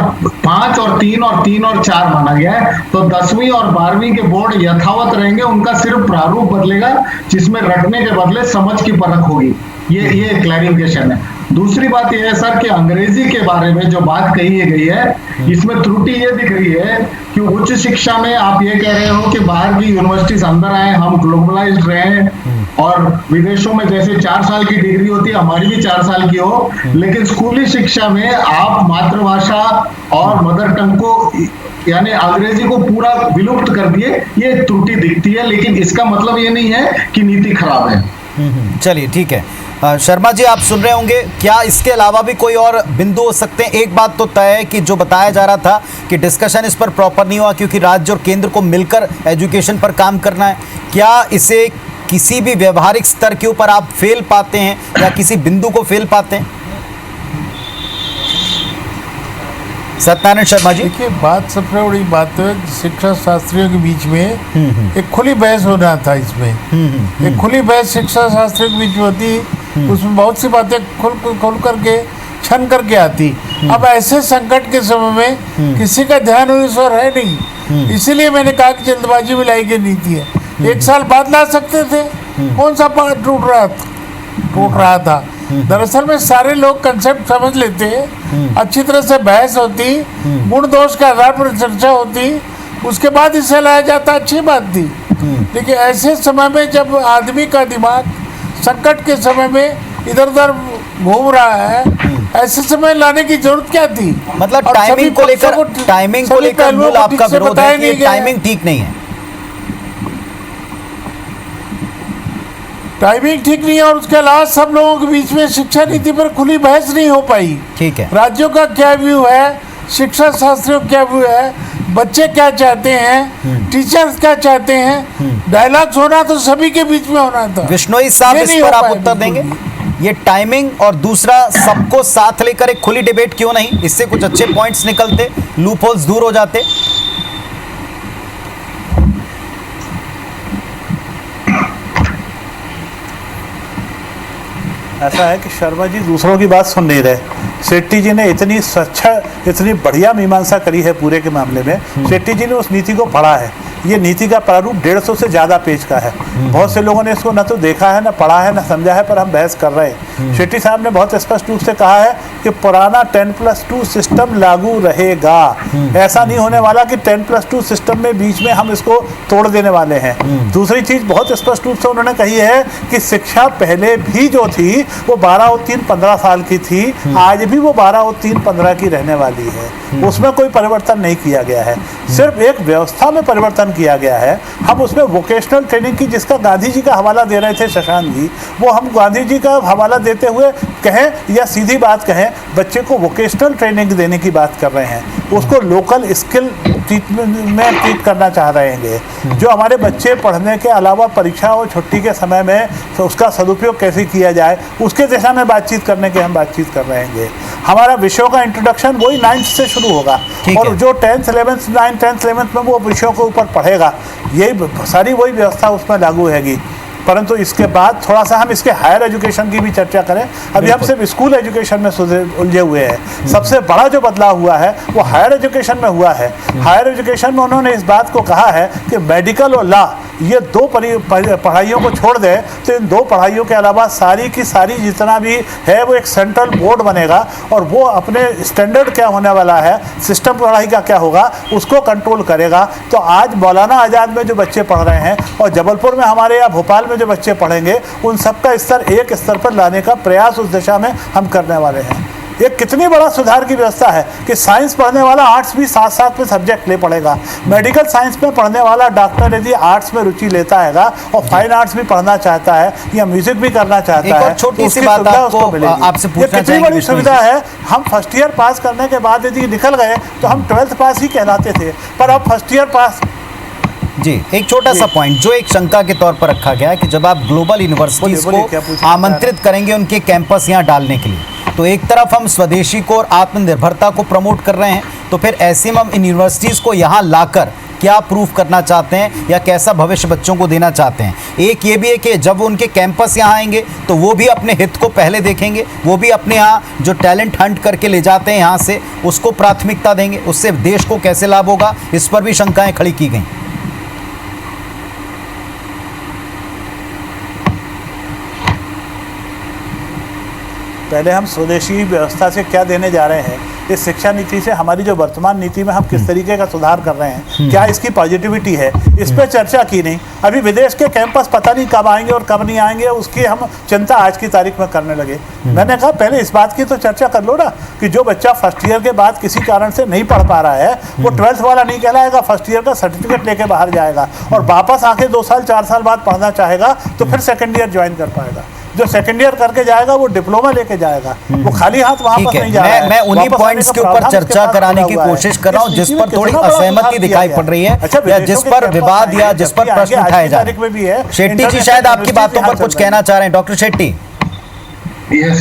5 और 3 और 3 और 4 माना गया है। तो 10वीं और 12वीं के बोर्ड यथावत रहेंगे, उनका सिर्फ प्रारूप बदलेगा, जिसमें रटने के बदले समझ की परख होगी। ये क्लैरिफिकेशन है। दूसरी बात यह है सर कि अंग्रेजी के बारे में जो बात कही गई है, इसमें त्रुटि ये दिख रही है कि उच्च शिक्षा में आप ये कह रहे हो कि बाहर की यूनिवर्सिटीज अंदर आए, हम ग्लोबलाइज्ड रहे, और विदेशों में जैसे 4 साल की डिग्री होती है, हमारी भी 4 साल की हो, लेकिन स्कूली शिक्षा में आप मातृभाषा और मदर टंग को, यानी अंग्रेजी को पूरा विलुप्त कर दिए। ये त्रुटि दिखती है, लेकिन इसका मतलब ये नहीं है कि नीति खराब है। चलिए, ठीक है। शर्मा जी, आप सुन रहे होंगे, क्या इसके अलावा भी कोई और बिंदु हो सकते हैं? एक बात तो तय है कि जो बताया जा रहा था कि डिस्कशन इस पर प्रॉपर नहीं हुआ, क्योंकि राज्य और केंद्र को मिलकर एजुकेशन पर काम करना है। क्या इसे किसी भी व्यवहारिक स्तर के ऊपर आप फेल पाते हैं, या किसी बिंदु को फेल पाते हैं? सत्यनारायण शर्मा जी, देखिए, बात सबसे बड़ी बात तो है, शिक्षा शास्त्रियों के बीच में एक खुली बहस होना था। इसमें एक खुली बहस शिक्षा शास्त्रियों के बीच में होती, उसमें बहुत सी बातें खुल करके छन करके आती। अब ऐसे संकट के समय में किसी का ध्यान उस ओर है नहीं, इसीलिए मैंने कहा कि जल्दबाजी में लाई गई नीति है। 1 साल बाद ला सकते थे, कौन सा पार्ट टूट रहा था। दरअसल में सारे लोग कंसेप्ट समझ लेते, अच्छी तरह से बहस होती, गुण दोष के आधार पर चर्चा होती, उसके बाद इसे लाया जाता, अच्छी बात थी। लेकिन ऐसे समय में जब आदमी का दिमाग संकट के समय में इधर उधर घूम रहा है, ऐसे समय लाने की जरूरत क्या थी? मतलब टाइमिंग को लेकर मूल आपका विरोध है कि टाइमिंग ठीक नहीं है। टाइमिंग ठीक नहीं है, और उसके अलावा सब लोगों के बीच में शिक्षा नीति पर खुली बहस नहीं हो पाई। ठीक है, राज्यों का क्या व्यू है, शिक्षा शास्त्रियों का क्या व्यू है, बच्चे क्या चाहते हैं, टीचर्स क्या चाहते हैं, डायलॉग्स होना तो सभी के बीच में होना था। विश्नोई साहब, इस पर आप उत्तर देंगे? ये टाइमिंग और दूसरा सबको साथ लेकर एक खुली डिबेट क्यों नहीं? इससे कुछ अच्छे पॉइंट्स निकलते, लूप होल्स दूर हो जाते। ऐसा है कि शर्मा जी दूसरों की बात सुन नहीं रहे। शेट्टी जी ने इतनी बढ़िया मीमांसा करी है पूरे के मामले में। शेट्टी जी ने उस नीति को पढ़ा है। ये नीति का प्रारूप 150 से ज़्यादा पेज का है। बहुत से लोगों ने इसको न तो देखा है, न पढ़ा है, न समझा है, पर हम बहस कर रहे हैं। शेट्टी साहब ने बहुत स्पष्ट रूप से कहा है कि पुराना 10+2 सिस्टम लागू रहेगा। ऐसा नहीं होने वाला कि 10+2 सिस्टम में बीच में हम इसको तोड़ देने वाले हैं। दूसरी चीज़ बहुत स्पष्ट रूप से उन्होंने कही है कि शिक्षा पहले भी जो थी वो 12 और 3 15 साल की थी, आज भी वो 12 और 3 15 की रहने वाली है। उसमें कोई परिवर्तन नहीं किया गया है, सिर्फ एक व्यवस्था में परिवर्तन किया गया है, हम उसमें वोकेशनल ट्रेनिंग की, जिसका गांधी जी का हवाला दे रहे थे शशांक जी, वो हम गांधी जी का हवाला देते हुए कहें या सीधी बात कहें, बच्चे को वोकेशनल ट्रेनिंग देने की बात कर रहे हैं, उसको लोकल स्किल में ट्रीट करना चाह रहे हैं। जो हमारे बच्चे पढ़ने के अलावा परीक्षा और छुट्टी के समय में तो उसका सदुपयोग कैसे किया जाए, उसके दिशा में बातचीत करने के हम बातचीत कर रहे हैं। हमारा विषयों का इंट्रोडक्शन वही 9th से शुरू होगा, और जो 10th 11th 9th 10th 11th में वो विषयों के ऊपर पढ़ेगा, यही सारी वही व्यवस्था उसमें लागू रहेगी। परंतु इसके बाद थोड़ा सा हम इसके हायर एजुकेशन की भी चर्चा करें। अभी हम सिर्फ स्कूल एजुकेशन में उलझे हुए हैं। सबसे बड़ा जो बदलाव हुआ है वो हायर एजुकेशन में हुआ है। हायर एजुकेशन में उन्होंने इस बात को कहा है कि मेडिकल और लॉ, ये दो पढ़ाइयों को छोड़ दें तो इन दो पढ़ाइयों के अलावा सारी की सारी जितना भी है वो एक सेंट्रल बोर्ड बनेगा, और वो अपने स्टैंडर्ड क्या होने वाला है, सिस्टम पढ़ाई का क्या होगा, उसको कंट्रोल करेगा। तो आज मौलाना आज़ाद में जो बच्चे पढ़ रहे हैं और जबलपुर में हमारे या भोपाल में जो बच्चे पढ़ेंगे, उन सबका स्तर एक स्तर पर लाने का प्रयास उस दिशा में हम करने वाले हैं। ये कितनी बड़ा सुधार की व्यवस्था है कि साइंस पढ़ने वाला आर्ट्स भी साथ साथ में सब्जेक्ट ले पड़ेगा। मेडिकल साइंस में पढ़ने वाला डॉक्टर यदि आर्ट्स में रुचि लेता है और फाइन आर्ट्स भी पढ़ना चाहता है या म्यूजिक भी करना चाहता है, छोटी सी बात आपसे पूछना कितनी बड़ी सुविधा है। हम फर्स्ट ईयर पास करने के बाद यदि निकल गए तो हम 12th पास ही कहलाते थे, पर अब फर्स्ट ईयर पास। जी, एक छोटा सा पॉइंट जो एक शंका के तौर पर रखा गया है कि जब आप ग्लोबल यूनिवर्सिटीज को आमंत्रित करेंगे उनके कैंपस यहाँ डालने के लिए, तो एक तरफ हम स्वदेशी को और आत्मनिर्भरता को प्रमोट कर रहे हैं, तो फिर ऐसे में हम इन यूनिवर्सिटीज़ को यहाँ लाकर क्या प्रूफ करना चाहते हैं या कैसा भविष्य बच्चों को देना चाहते हैं। एक ये भी है कि जब उनके कैंपस यहाँ आएंगे तो वो भी अपने हित को पहले देखेंगे, वो भी अपने यहाँ जो टैलेंट हंट करके ले जाते हैं यहाँ से उसको प्राथमिकता देंगे, उससे देश को कैसे लाभ होगा, इस पर भी शंकाएँ खड़ी की गई। पहले हम स्वदेशी व्यवस्था से क्या देने जा रहे हैं, इस शिक्षा नीति से हमारी जो वर्तमान नीति में हम किस तरीके का सुधार कर रहे हैं, क्या इसकी पॉजिटिविटी है, इस पर चर्चा की नहीं। अभी विदेश के कैंपस पता नहीं कब आएंगे और कब नहीं आएंगे, उसकी हम चिंता आज की तारीख में करने लगे। मैंने कहा पहले इस बात की तो चर्चा कर लो ना कि जो बच्चा फर्स्ट ईयर के बाद किसी कारण से नहीं पढ़ पा रहा है वो 12th वाला नहीं कहलाएगा, फर्स्ट ईयर का सर्टिफिकेट लेके बाहर जाएगा और वापस आके 2 साल 4 साल बाद पढ़ना चाहेगा तो फिर सेकेंड ईयर ज्वाइन कर पाएगा। जो सेकेंड ईयर करके जाएगा वो डिप्लोमा लेके जाएगा, वो खाली हाथ वापस नहीं जाएगा। मैं उन्हीं पॉइंट्स के ऊपर चर्चा कराने की कोशिश कर रहा हूं जिस पर थोड़ी असहमति दिखाई पड़ रही है या जिस पर विवाद या जिस पर प्रश्न उठाए जा रहे हैं। शेट्टी जी शायद आपकी बातों पर कुछ कहना चाह रहे हैं। डॉक्टर शेट्टी। यस,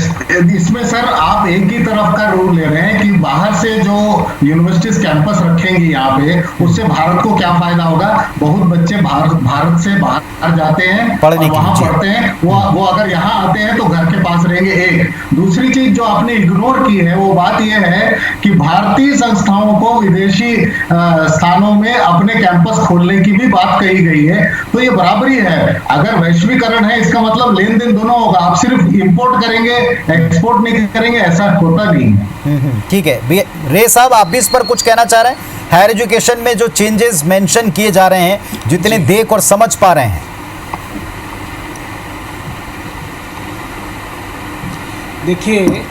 इसमें सर आप एक ही तरफ का रूल ले रहे हैं कि बाहर से जो यूनिवर्सिटीज कैंपस रखेंगी यहाँ पे, उससे भारत को क्या फायदा होगा। बहुत बच्चे भारत से बाहर जाते हैं और वहाँ पढ़ते हैं, वो अगर यहाँ आते हैं तो घर के पास रहेंगे। एक दूसरी चीज जो आपने इग्नोर की है वो बात यह है कि भारतीय संस्थाओं को विदेशी स्थानों में अपने कैंपस खोलने की भी बात कही गई है। तो ये बराबरी है, अगर वैश्वीकरण है इसका मतलब लेन देन दोनों होगा। आप सिर्फ इम्पोर्ट करेंगे एक्सपोर्ट नहीं करेंगे, ऐसा होता नहीं है। ठीक है रे साहब, आप भी इस पर कुछ कहना चाह रहे हैं। हायर एजुकेशन में जो चेंजेस मेंशन किए जा रहे हैं, जितने देख और समझ पा रहे हैं। देखिए,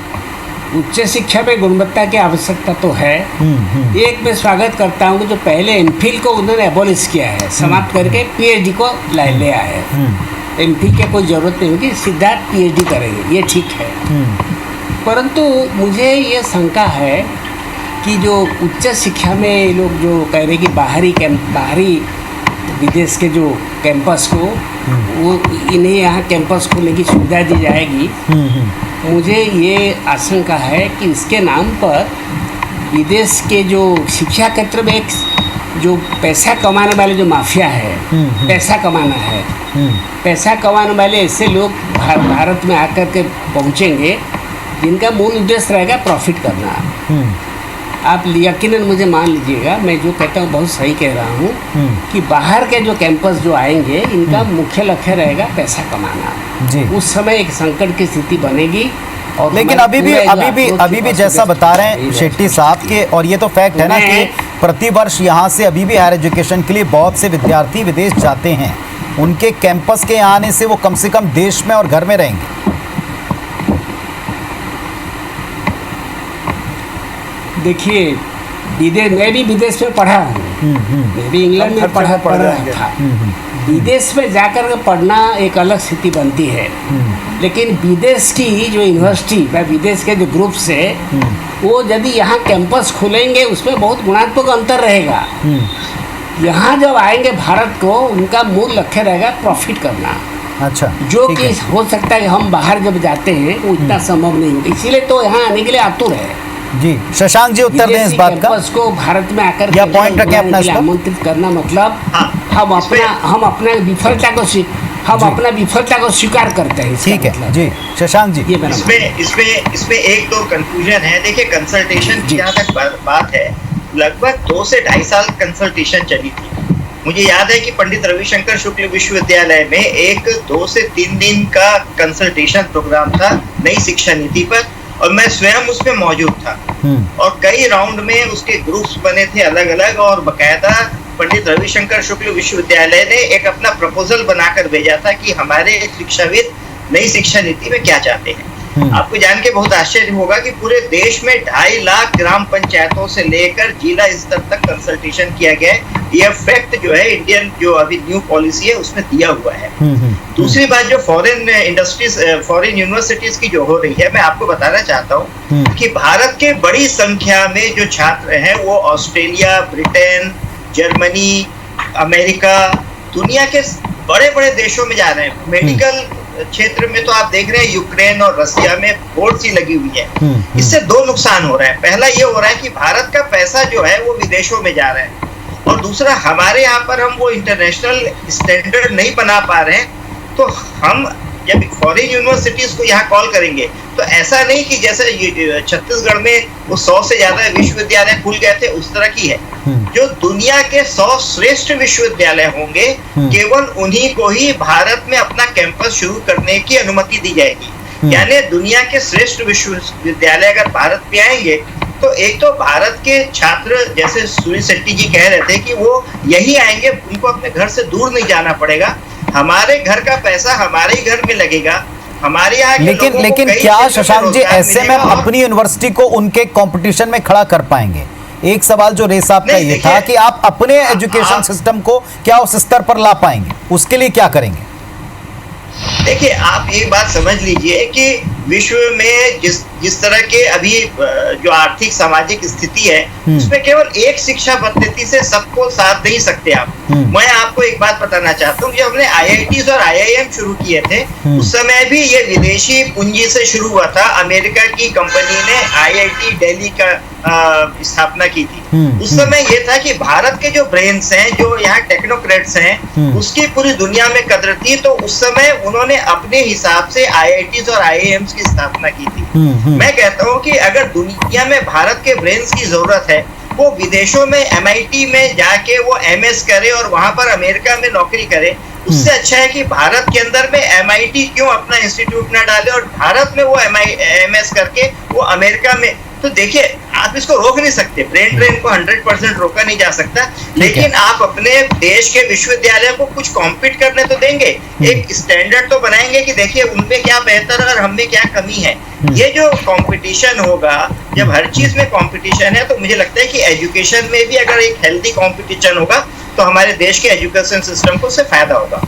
उच्च शिक्षा में गुणवत्ता की आवश्यकता तो है। एक मैं स्वागत करता हूँ कि जो पहले एमफिल को उन्होंने एबॉलिश किया है, समाप्त करके पीएचडी को ले आया है। एमफिल की कोई ज़रूरत नहीं होगी, सीधा पीएचडी करेंगे, ये ठीक है। परंतु मुझे ये शंका है कि जो उच्च शिक्षा में लोग जो कह रहे हैं कि बाहरी विदेश के जो कैंपस को वो इन्हें यहाँ कैंपस खोलने की सुविधा दी जाएगी, मुझे ये आशंका है कि इसके नाम पर विदेश के जो शिक्षा क्षेत्र में एक जो पैसा कमाने वाले जो माफिया है, पैसा कमाना है, पैसा कमाने वाले ऐसे लोग भारत में आकर के पहुँचेंगे जिनका मूल उद्देश्य रहेगा प्रॉफिट करना। आप यकीनन मुझे मान लीजिएगा, मैं जो कहता हूँ बहुत सही कह रहा हूँ कि बाहर के जो कैंपस जो आएंगे इनका मुख्य लक्ष्य रहेगा पैसा कमाना जी। उस समय एक संकट की स्थिति बनेगी। और लेकिन अभी भी जैसा बता रहे हैं शेट्टी साहब के, और ये तो फैक्ट है ना कि प्रतिवर्ष यहाँ से अभी भी हायर एजुकेशन के लिए बहुत से विद्यार्थी विदेश जाते हैं। उनके कैंपस के आने से वो कम से कम देश में और घर में रहेंगे। देखिए, मैं भी विदेश में पढ़ा हूँ, मैं भी इंग्लैंड में पढ़ रहा था। विदेश में जाकर के पढ़ना एक अलग स्थिति बनती है, लेकिन विदेश की जो यूनिवर्सिटी व विदेश के जो ग्रुप्स है वो यदि यहाँ कैंपस खुलेंगे उसमें बहुत गुणात्मक अंतर रहेगा। यहाँ जब आएंगे भारत को, उनका मूल लक्ष्य रहेगा प्रॉफिट करना। अच्छा, जो कि हो सकता है कि हम बाहर जब जाते हैं वो इतना संभव नहीं होगा, इसीलिए तो यहाँ आने के लिए आतुर है। जी शशांक जी उत्तर दें इस बात का, को भारत में आकर या पॉइंट रखें अपना इस पर। आमंत्रित करना मतलब हम अपना विफलता को स्वीकार करते हैं। ठीक है जी शशांक जी। इसमें एक दो कंक्लूजन है। देखिए कंसल्टेशन की जहाँ तक बात है, लगभग 2 से 2.5 साल कंसल्टेशन चली थी। मुझे याद है कि पंडित रविशंकर शुक्ल विश्वविद्यालय में एक 2 से 3 दिन का कंसल्टेशन प्रोग्राम था नई शिक्षा नीति पर, और मैं स्वयं उसमें मौजूद था। और कई राउंड में उसके ग्रुप्स बने थे अलग अलग, और बकायदा पंडित रविशंकर शुक्ल विश्वविद्यालय ने एक अपना प्रपोजल बनाकर भेजा था कि हमारे शिक्षाविद नई शिक्षा नीति में क्या चाहते हैं। आपको जान के बहुत आश्चर्य होगा कि पूरे देश में 2.5 लाख ग्राम पंचायतों से लेकर जिला स्तर तक कंसल्टेशन किया गया है। यह फैक्ट जो है इंडियन जो अभी न्यू पॉलिसी है उसमें दिया हुआ है। दूसरी बात, जो फॉरेन इंडस्ट्रीज, फॉरेन यूनिवर्सिटीज की जो हो रही है, मैं आपको बताना चाहता हूँ कि भारत के बड़ी संख्या में जो छात्र हैं वो ऑस्ट्रेलिया, ब्रिटेन, जर्मनी, अमेरिका, दुनिया के बड़े बड़े देशों में जा रहे हैं। मेडिकल क्षेत्र में तो आप देख रहे हैं यूक्रेन और रसिया में बोर्ड सी लगी हुई है। इससे 2 नुकसान हो रहा है। पहला ये हो रहा है कि भारत का पैसा जो है वो विदेशों में जा रहा है, और दूसरा हमारे यहाँ पर हम वो इंटरनेशनल स्टैंडर्ड नहीं बना पा रहे हैं। तो हम जब फॉरेन यूनिवर्सिटीज को यहाँ कॉल करेंगे तो ऐसा नहीं कि जैसे छत्तीसगढ़ में वो 100 से ज्यादा विश्वविद्यालय खुल गए थे, उस तरह की है। जो दुनिया के 100 श्रेष्ठ विश्वविद्यालय होंगे, केवल उन्हीं को ही भारत में अपना कैंपस शुरू करने की अनुमति दी जाएगी। यानी दुनिया के श्रेष्ठ विश्वविद्यालय अगर भारत में आएंगे तो एक तो भारत के छात्र, जैसे सूर्य शेट्टी जी कह रहे थे कि वो यही आएंगे, उनको अपने घर से दूर नहीं जाना पड़ेगा, हमारे घर का पैसा हमारे ही घर में लगेगा, हमारे यहाँ। लेकिन क्या शशांक जी ऐसे में अपनी यूनिवर्सिटी को उनके कंपटीशन में खड़ा कर पाएंगे? एक सवाल जो रेस आपका ये था कि आप अपने एजुकेशन सिस्टम को क्या उस स्तर पर ला पाएंगे, उसके लिए क्या करेंगे? देखिए, आप एक बात समझ लीजिए कि विश्व में जिस तरह के अभी जो आर्थिक सामाजिक स्थिति है, उसमें केवल एक शिक्षा पद्धति से सबको साथ नहीं सकते आप। मैं आपको एक बात बताना चाहता हूँ, जब हमने IITs और IIM शुरू किए थे, उस समय भी ये विदेशी पूंजी से शुरू हुआ था। अमेरिका की कंपनी ने IIT दिल्ली का स्थापना की थी। उस समय ये था कि भारत के जो ब्रेन्स हैं, जो यहाँ टेक्नोक्रेट्स हैं, उसकी पूरी दुनिया में कदर थी। तो उस समय उन्होंने अपने हिसाब से IITs और IIMs की स्थापना की थी। मैं कहता हूँ कि अगर दुनिया में भारत के ब्रेन्स की जरूरत है, वो विदेशों में MIT में जाके वो MS करे और वहां पर अमेरिका में नौकरी करे। उससे अच्छा है कि भारत के अंदर में MIT क्यों अपना इंस्टीट्यूट ना डाले और भारत में वो MS करके वो अमेरिका में। तो देखिए, आप इसको रोक नहीं सकते, ब्रेन ड्रेन को 100% रोका नहीं जा सकता, लेकिन आप अपने देश के विश्वविद्यालय को कुछ कॉम्पीट करने तो देंगे, एक स्टैंडर्ड तो बनाएंगे कि देखिए उनमें क्या बेहतर है और हमें क्या कमी है। ये जो कंपटीशन होगा, जब हर चीज में कंपटीशन है, तो मुझे लगता है कि एजुकेशन में भी अगर एक हेल्दी कंपटीशन होगा तो हमारे देश के एजुकेशन सिस्टम को उससे फायदा होगा।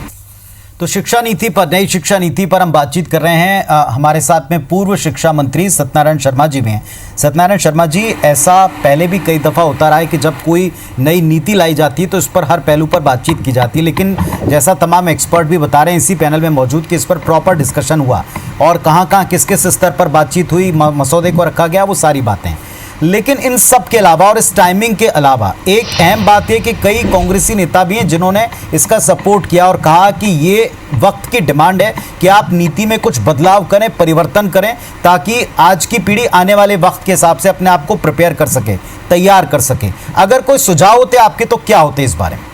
तो शिक्षा नीति पर, नई शिक्षा नीति पर हम बातचीत कर रहे हैं। हमारे साथ में पूर्व शिक्षा मंत्री सत्यनारायण शर्मा जी भी हैं। सत्यनारायण शर्मा जी, ऐसा पहले भी कई दफ़ा होता रहा है कि जब कोई नई नीति लाई जाती है तो इस पर हर पहलू पर बातचीत की जाती है, लेकिन जैसा तमाम एक्सपर्ट भी बता रहे हैं इसी पैनल में मौजूद कि इस पर प्रॉपर डिस्कशन हुआ और कहाँ किस किस स्तर पर बातचीत हुई, मसौदे को रखा गया, वो सारी बातें। लेकिन इन सब के अलावा और इस टाइमिंग के अलावा एक अहम बात है कि कई कांग्रेसी नेता भी हैं जिन्होंने इसका सपोर्ट किया और कहा कि ये वक्त की डिमांड है कि आप नीति में कुछ बदलाव करें, परिवर्तन करें, ताकि आज की पीढ़ी आने वाले वक्त के हिसाब से अपने आप को प्रिपेयर कर सके, तैयार कर सके। अगर कोई सुझाव होते आपके तो क्या होते इस बारे में?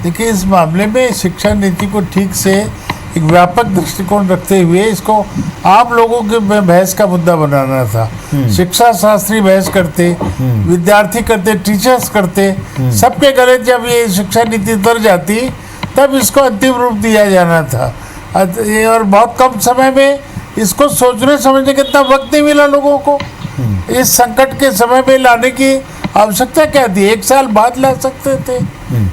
देखिए, इस मामले में शिक्षा नीति को ठीक से एक व्यापक दृष्टिकोण रखते हुए इसको आप लोगों के बहस का मुद्दा बनाना था। शिक्षा शास्त्री बहस करते, विद्यार्थी करते, टीचर्स करते, सबके गले जब ये शिक्षा नीति उतर जाती तब इसको अंतिम रूप दिया जाना था। और बहुत कम समय में इसको सोचने समझने का इतना वक्त नहीं मिला लोगों को। इस संकट के समय में लाने की आवश्यकता क्या थी? 1 साल बाद ला सकते थे।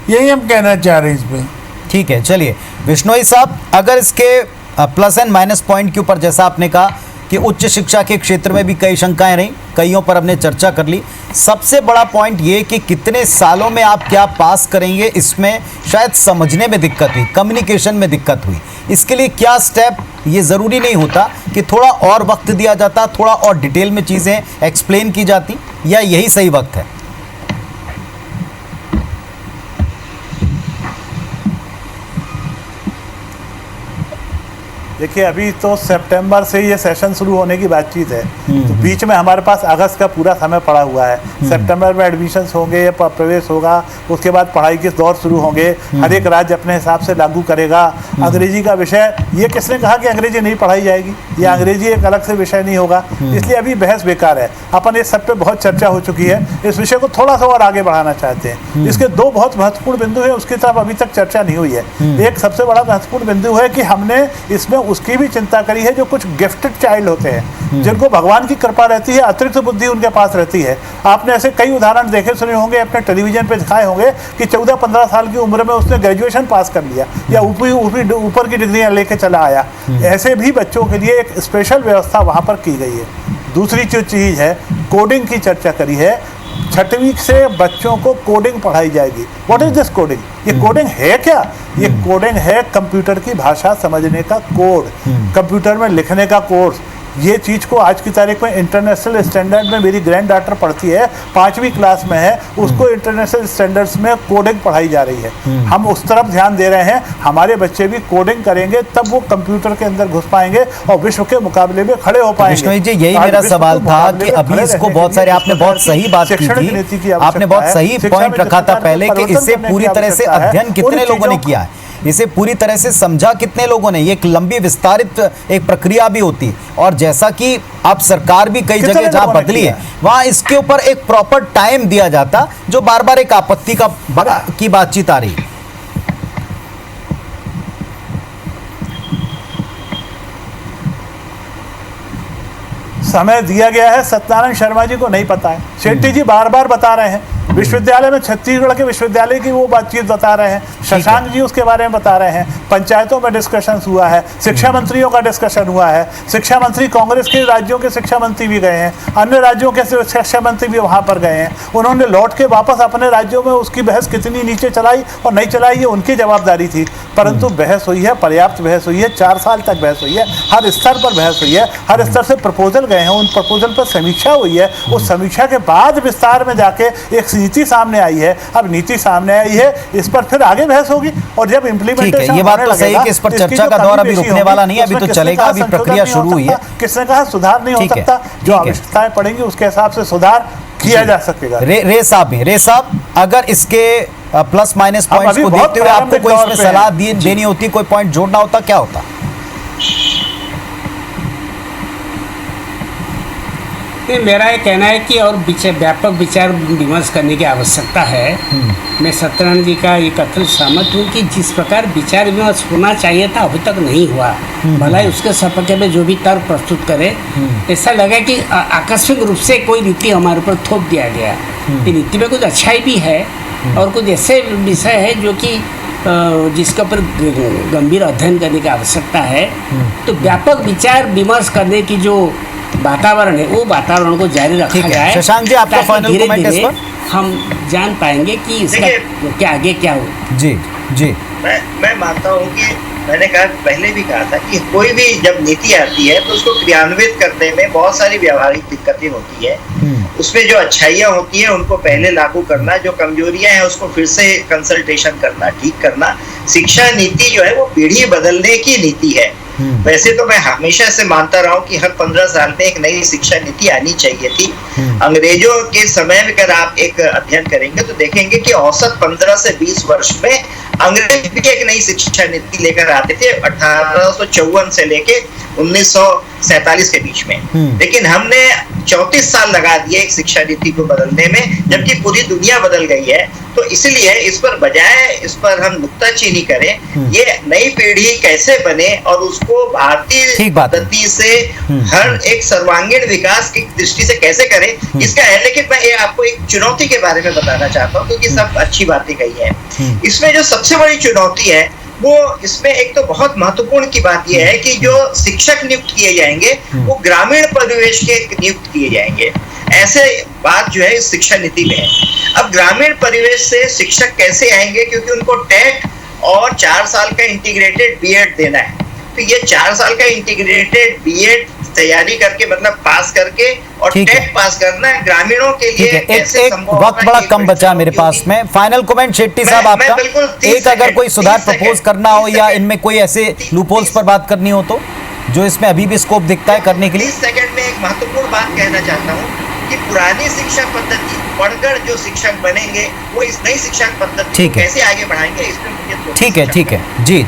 यही हम कहना चाह रहे हैं इसमें। ठीक है, चलिए विश्नोई साहब, अगर इसके प्लस एंड माइनस पॉइंट के ऊपर, जैसा आपने कहा कि उच्च शिक्षा के क्षेत्र में भी कई शंकाएं रहीं, कईयों पर हमने चर्चा कर ली, सबसे बड़ा पॉइंट ये कि कितने सालों में आप क्या पास करेंगे, इसमें शायद समझने में दिक्कत हुई, कम्युनिकेशन में दिक्कत हुई। इसके लिए क्या स्टेप, ये ज़रूरी नहीं होता कि थोड़ा और वक्त दिया जाता, थोड़ा और डिटेल में चीज़ें एक्सप्लेन की जाती, या यही सही वक्त है? देखिए, अभी तो सितंबर से ये सेशन शुरू होने की बातचीत है, तो बीच में हमारे पास अगस्त का पूरा समय पड़ा हुआ है। सितंबर में एडमिशन्स होंगे, प्रवेश होगा, उसके बाद पढ़ाई के दौर शुरू होंगे, हर एक राज्य अपने हिसाब से लागू करेगा। अंग्रेजी का विषय, ये किसने कहा कि अंग्रेजी नहीं पढ़ाई जाएगी? ये अंग्रेजी एक अलग से विषय नहीं होगा, इसलिए अभी बहस बेकार है। अपन इस सब पे बहुत चर्चा हो चुकी है, इस विषय को थोड़ा सा और आगे बढ़ाना चाहते हैं। इसके 2 बहुत महत्वपूर्ण बिंदु है, उसकी तरफ अभी तक चर्चा नहीं हुई है। एक सबसे बड़ा महत्वपूर्ण बिंदु है कि हमने इसमें उसकी भी चिंता करी है जो कुछ गिफ्टेड चाइल्ड होते हैं, जिनको भगवान की कृपा रहती है, अतिरिक्त बुद्धि उनके पास रहती है। आपने ऐसे कई उदाहरण देखे सुने होंगे, अपने टेलीविजन पे दिखाए होंगे कि 14-15 साल की उम्र में उसने ग्रेजुएशन पास कर लिया या ऊपर की डिग्रियां लेके चला आया। ऐसे भी बच्चों के लिए एक स्पेशल व्यवस्था वहाँ पर की गई है। दूसरी जो चीज़ है, कोडिंग की चर्चा करी है। 6वीं से बच्चों को कोडिंग पढ़ाई जाएगी। What is this coding? ये कोडिंग है क्या? ये कोडिंग है कंप्यूटर की भाषा समझने का कोड, कंप्यूटर में लिखने का कोर्स। ये चीज़ को आज की तारीख में इंटरनेशनल स्टैंडर्ड में, मेरी ग्रैंड डॉटर पढ़ती है, 5वीं क्लास में है, उसको इंटरनेशनल स्टैंडर्ड्स में कोडिंग पढ़ाई जा रही है। हम उस तरफ ध्यान दे रहे हैं, हमारे बच्चे भी कोडिंग करेंगे, तब वो कंप्यूटर के अंदर घुस पाएंगे और विश्व के मुकाबले में खड़े हो पाएंगे। विश्नोई जी, यही मेरा सवाल था कि अभी इसको बहुत सारे, आपने बहुत सही बात की थी, आपने बहुत सही पॉइंट रखा था पहले कि इसे पूरी तरह से अध्ययन कितने लोगों ने किया है, इसे पूरी तरह से समझा कितने लोगों ने। ये एक लंबी विस्तारित एक प्रक्रिया भी होती, और जैसा कि अब सरकार भी कई जगह जहां बदली है, वहां इसके ऊपर एक प्रॉपर टाइम दिया जाता, जो बार बार एक आपत्ति की बातचीत आ रही है। समय दिया गया है, सत्यनारायण शर्मा जी को नहीं पता है, शेट्टी जी बार बार बता रहे हैं, विश्वविद्यालय में छत्तीसगढ़ के विश्वविद्यालय की वो बातचीत बता रहे हैं, शशांक जी उसके बारे में बता रहे हैं, पंचायतों में डिस्कशन हुआ है, शिक्षा मंत्रियों का डिस्कशन हुआ है, शिक्षा मंत्री कांग्रेस के राज्यों के शिक्षा मंत्री भी गए हैं, अन्य राज्यों के शिक्षा मंत्री भी वहाँ पर गए हैं, उन्होंने लौट के वापस अपने राज्यों में उसकी बहस कितनी नीचे चलाई और नहीं चलाई ये उनकी जवाबदारी थी, परंतु बहस हुई है, पर्याप्त बहस हुई है, 4 साल तक बहस हुई है, हर स्तर पर बहस हुई है, हर स्तर से प्रपोजल गए हैं, उन प्रपोजल पर समीक्षा हुई है, उस समीक्षा के बाद विस्तार में जाके एक नीति सामने आई है। अब नीति सामने आई है, इस पर फिर आगे बहस होगी, और जब इम्प्लीमेंटेशन, ये बात तो सही है कि इस पर चर्चा का दौर अभी रुकने वाला नहीं है, अभी तो चलेगा, अभी प्रक्रिया शुरू हुई है। किसने कहा सुधार नहीं हो सकता? जो आवश्यकताएं पड़ेंगी उसके हिसाब से सुधार किया जा सकेगा। रे साहब, अगर इसके प्लस माइनस पॉइंट्स को देखते हुए आपको कोई इसमें सलाह देनी होती, कोई पॉइंट जोड़ना होता, क्या होता? मेरा ये कहना है कि और व्यापक विचार विमर्श करने की आवश्यकता है। मैं सत्यनारायण जी का ये कथन सहमत हूँ कि जिस प्रकार विचार विमर्श होना चाहिए था अभी तक नहीं हुआ। भला उसके सपक्ष में जो भी तर्क प्रस्तुत करे, ऐसा लगा कि आकस्मिक रूप से कोई नीति हमारे ऊपर थोप दिया गया। ये नीति में कुछ अच्छाई भी है और कुछ ऐसे विषय है जो कि जिसके ऊपर गंभीर अध्ययन करने की आवश्यकता है। तो व्यापक विचार विमर्श करने की जो वातावरण है, वो वातावरण को जारी रखा जाए। शशांक जी, आपका फाइनल कमेंट इस पर? हम जान पाएंगे कि इसका क्या आगे क्या हो। जी जी, मैं मानता हूँ कि मैंने कहा, पहले भी कहा था कि कोई भी जब नीति आती है तो उसको क्रियान्वित करने में बहुत सारी व्यावहारिक दिक्कतें होती है। उसमें जो अच्छाइयाँ होती हैं उनको पहले लागू करना, जो कमजोरियां हैं उसको फिर से कंसल्टेशन करना, ठीक करना। शिक्षा नीति जो है वो पीढ़ी बदलने की नीति है। वैसे तो मैं हमेशा से मानता रहा हूँ कि हर 15 साल में एक नई शिक्षा नीति आनी चाहिए थी। अंग्रेजों के समय में अगर आप एक अध्ययन करेंगे तो देखेंगे कि औसत 15 से 20 वर्ष में अंग्रेज भी एक नई शिक्षा नीति लेकर आते थे। 1854 से लेके 1947 के बीच में, लेकिन हमने 34 साल लगा दिए एक शिक्षा नीति को बदलने में, जबकि पूरी दुनिया बदल गई है। तो इसलिए इस पर बजाय इस पर हम नुक्ताचीनी करें, ये नई पीढ़ी कैसे बने और उसको भारतीय पद्धति से हर एक सर्वांगीण विकास की दृष्टि से कैसे करें, इसका है। लेकिन मैं ये आपको एक चुनौती के बारे में बताना चाहता हूँ, क्योंकि सब अच्छी बातें कही है। इसमें जो सबसे बड़ी चुनौती है वो, इसमें एक तो बहुत महत्वपूर्ण की बात यह है कि जो शिक्षक नियुक्त किए जाएंगे वो ग्रामीण परिवेश के नियुक्त किए जाएंगे। ऐसे बात जो है इस शिक्षा नीति में है। अब ग्रामीण परिवेश से शिक्षक कैसे आएंगे, क्योंकि उनको टेट और 4 साल का इंटीग्रेटेड बीएड देना है। तो ये 4 साल का इंटीग्रेटेड बीएड तैयारी करके, मतलब पास करके और टेट पास करना है ग्रामीणों के लिए। एक वक्त बड़ा कम बचा मेरे पास में। फाइनल कमेंट शेट्टी साहब आपका, एक अगर कोई सुधार प्रपोज करना हो या इनमें कोई ऐसे लूपहोल्स पर बात करनी हो तो, जो इसमें अभी भी स्कोप दिखता है करने के लिए। 30 सेकंड में एक महत्वपूर्ण बात कहना चाहता हूँ कि पुरानी शिक्षा पद्धति पढ़कर जो शिक्षक बनेंगे वो इस नई शिक्षा पद्धति को कैसे आगे बढ़ाएंगे, इसमें मुझे ठीक है जी।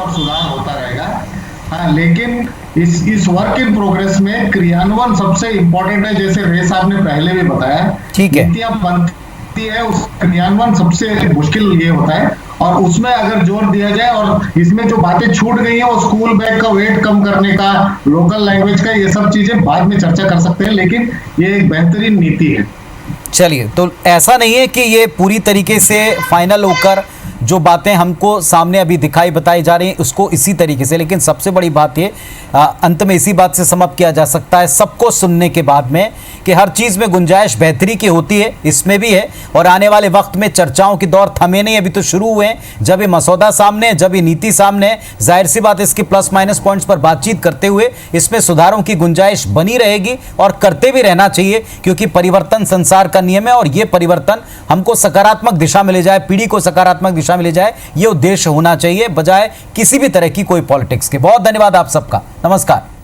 सुधार होता रहेगा। हाँ, लेकिन इस वर्क इन प्रोग्रेस में क्रियान्वयन सबसे इम्पोर्टेंट है। जैसे रे साहब ने पहले भी बताया, नीतियां बनती है, उस क्रियान्वयन सबसे मुश्किल ये होता है। और उसमें अगर जोर दिया जाए, और इसमें जो बातें छूट गई है वो स्कूल बैग का वेट कम करने का, लोकल लैंग्वेज का, ये सब चीजें बाद में चर्चा कर सकते हैं, लेकिन ये एक बेहतरीन नीति है। चलिए, तो ऐसा नहीं है कि ये पूरी तरीके से फाइनल होकर जो बातें हमको सामने अभी दिखाई बताई जा रही हैं उसको इसी तरीके से, लेकिन सबसे बड़ी बात ये अंत में इसी बात से समाप्त किया जा सकता है सबको सुनने के बाद में कि हर चीज़ में गुंजाइश बेहतरी की होती है, इसमें भी है। और आने वाले वक्त में चर्चाओं की दौर थमे नहीं, अभी तो शुरू हुए हैं। जब ये मसौदा सामने है, जब ये नीति सामने है, जाहिर सी बात इसके प्लस माइनस पॉइंट्स पर बातचीत करते हुए इसमें सुधारों की गुंजाइश बनी रहेगी और करते भी रहना चाहिए, क्योंकि परिवर्तन संसार का नियम है और ये परिवर्तन हमको सकारात्मक दिशा में ले जाए, पीढ़ी को सकारात्मक दिशा में ले जाए, ये उद्देश्य होना चाहिए, बजाय किसी भी तरह की कोई पॉलिटिक्स के। बहुत धन्यवाद आप सबका, नमस्कार।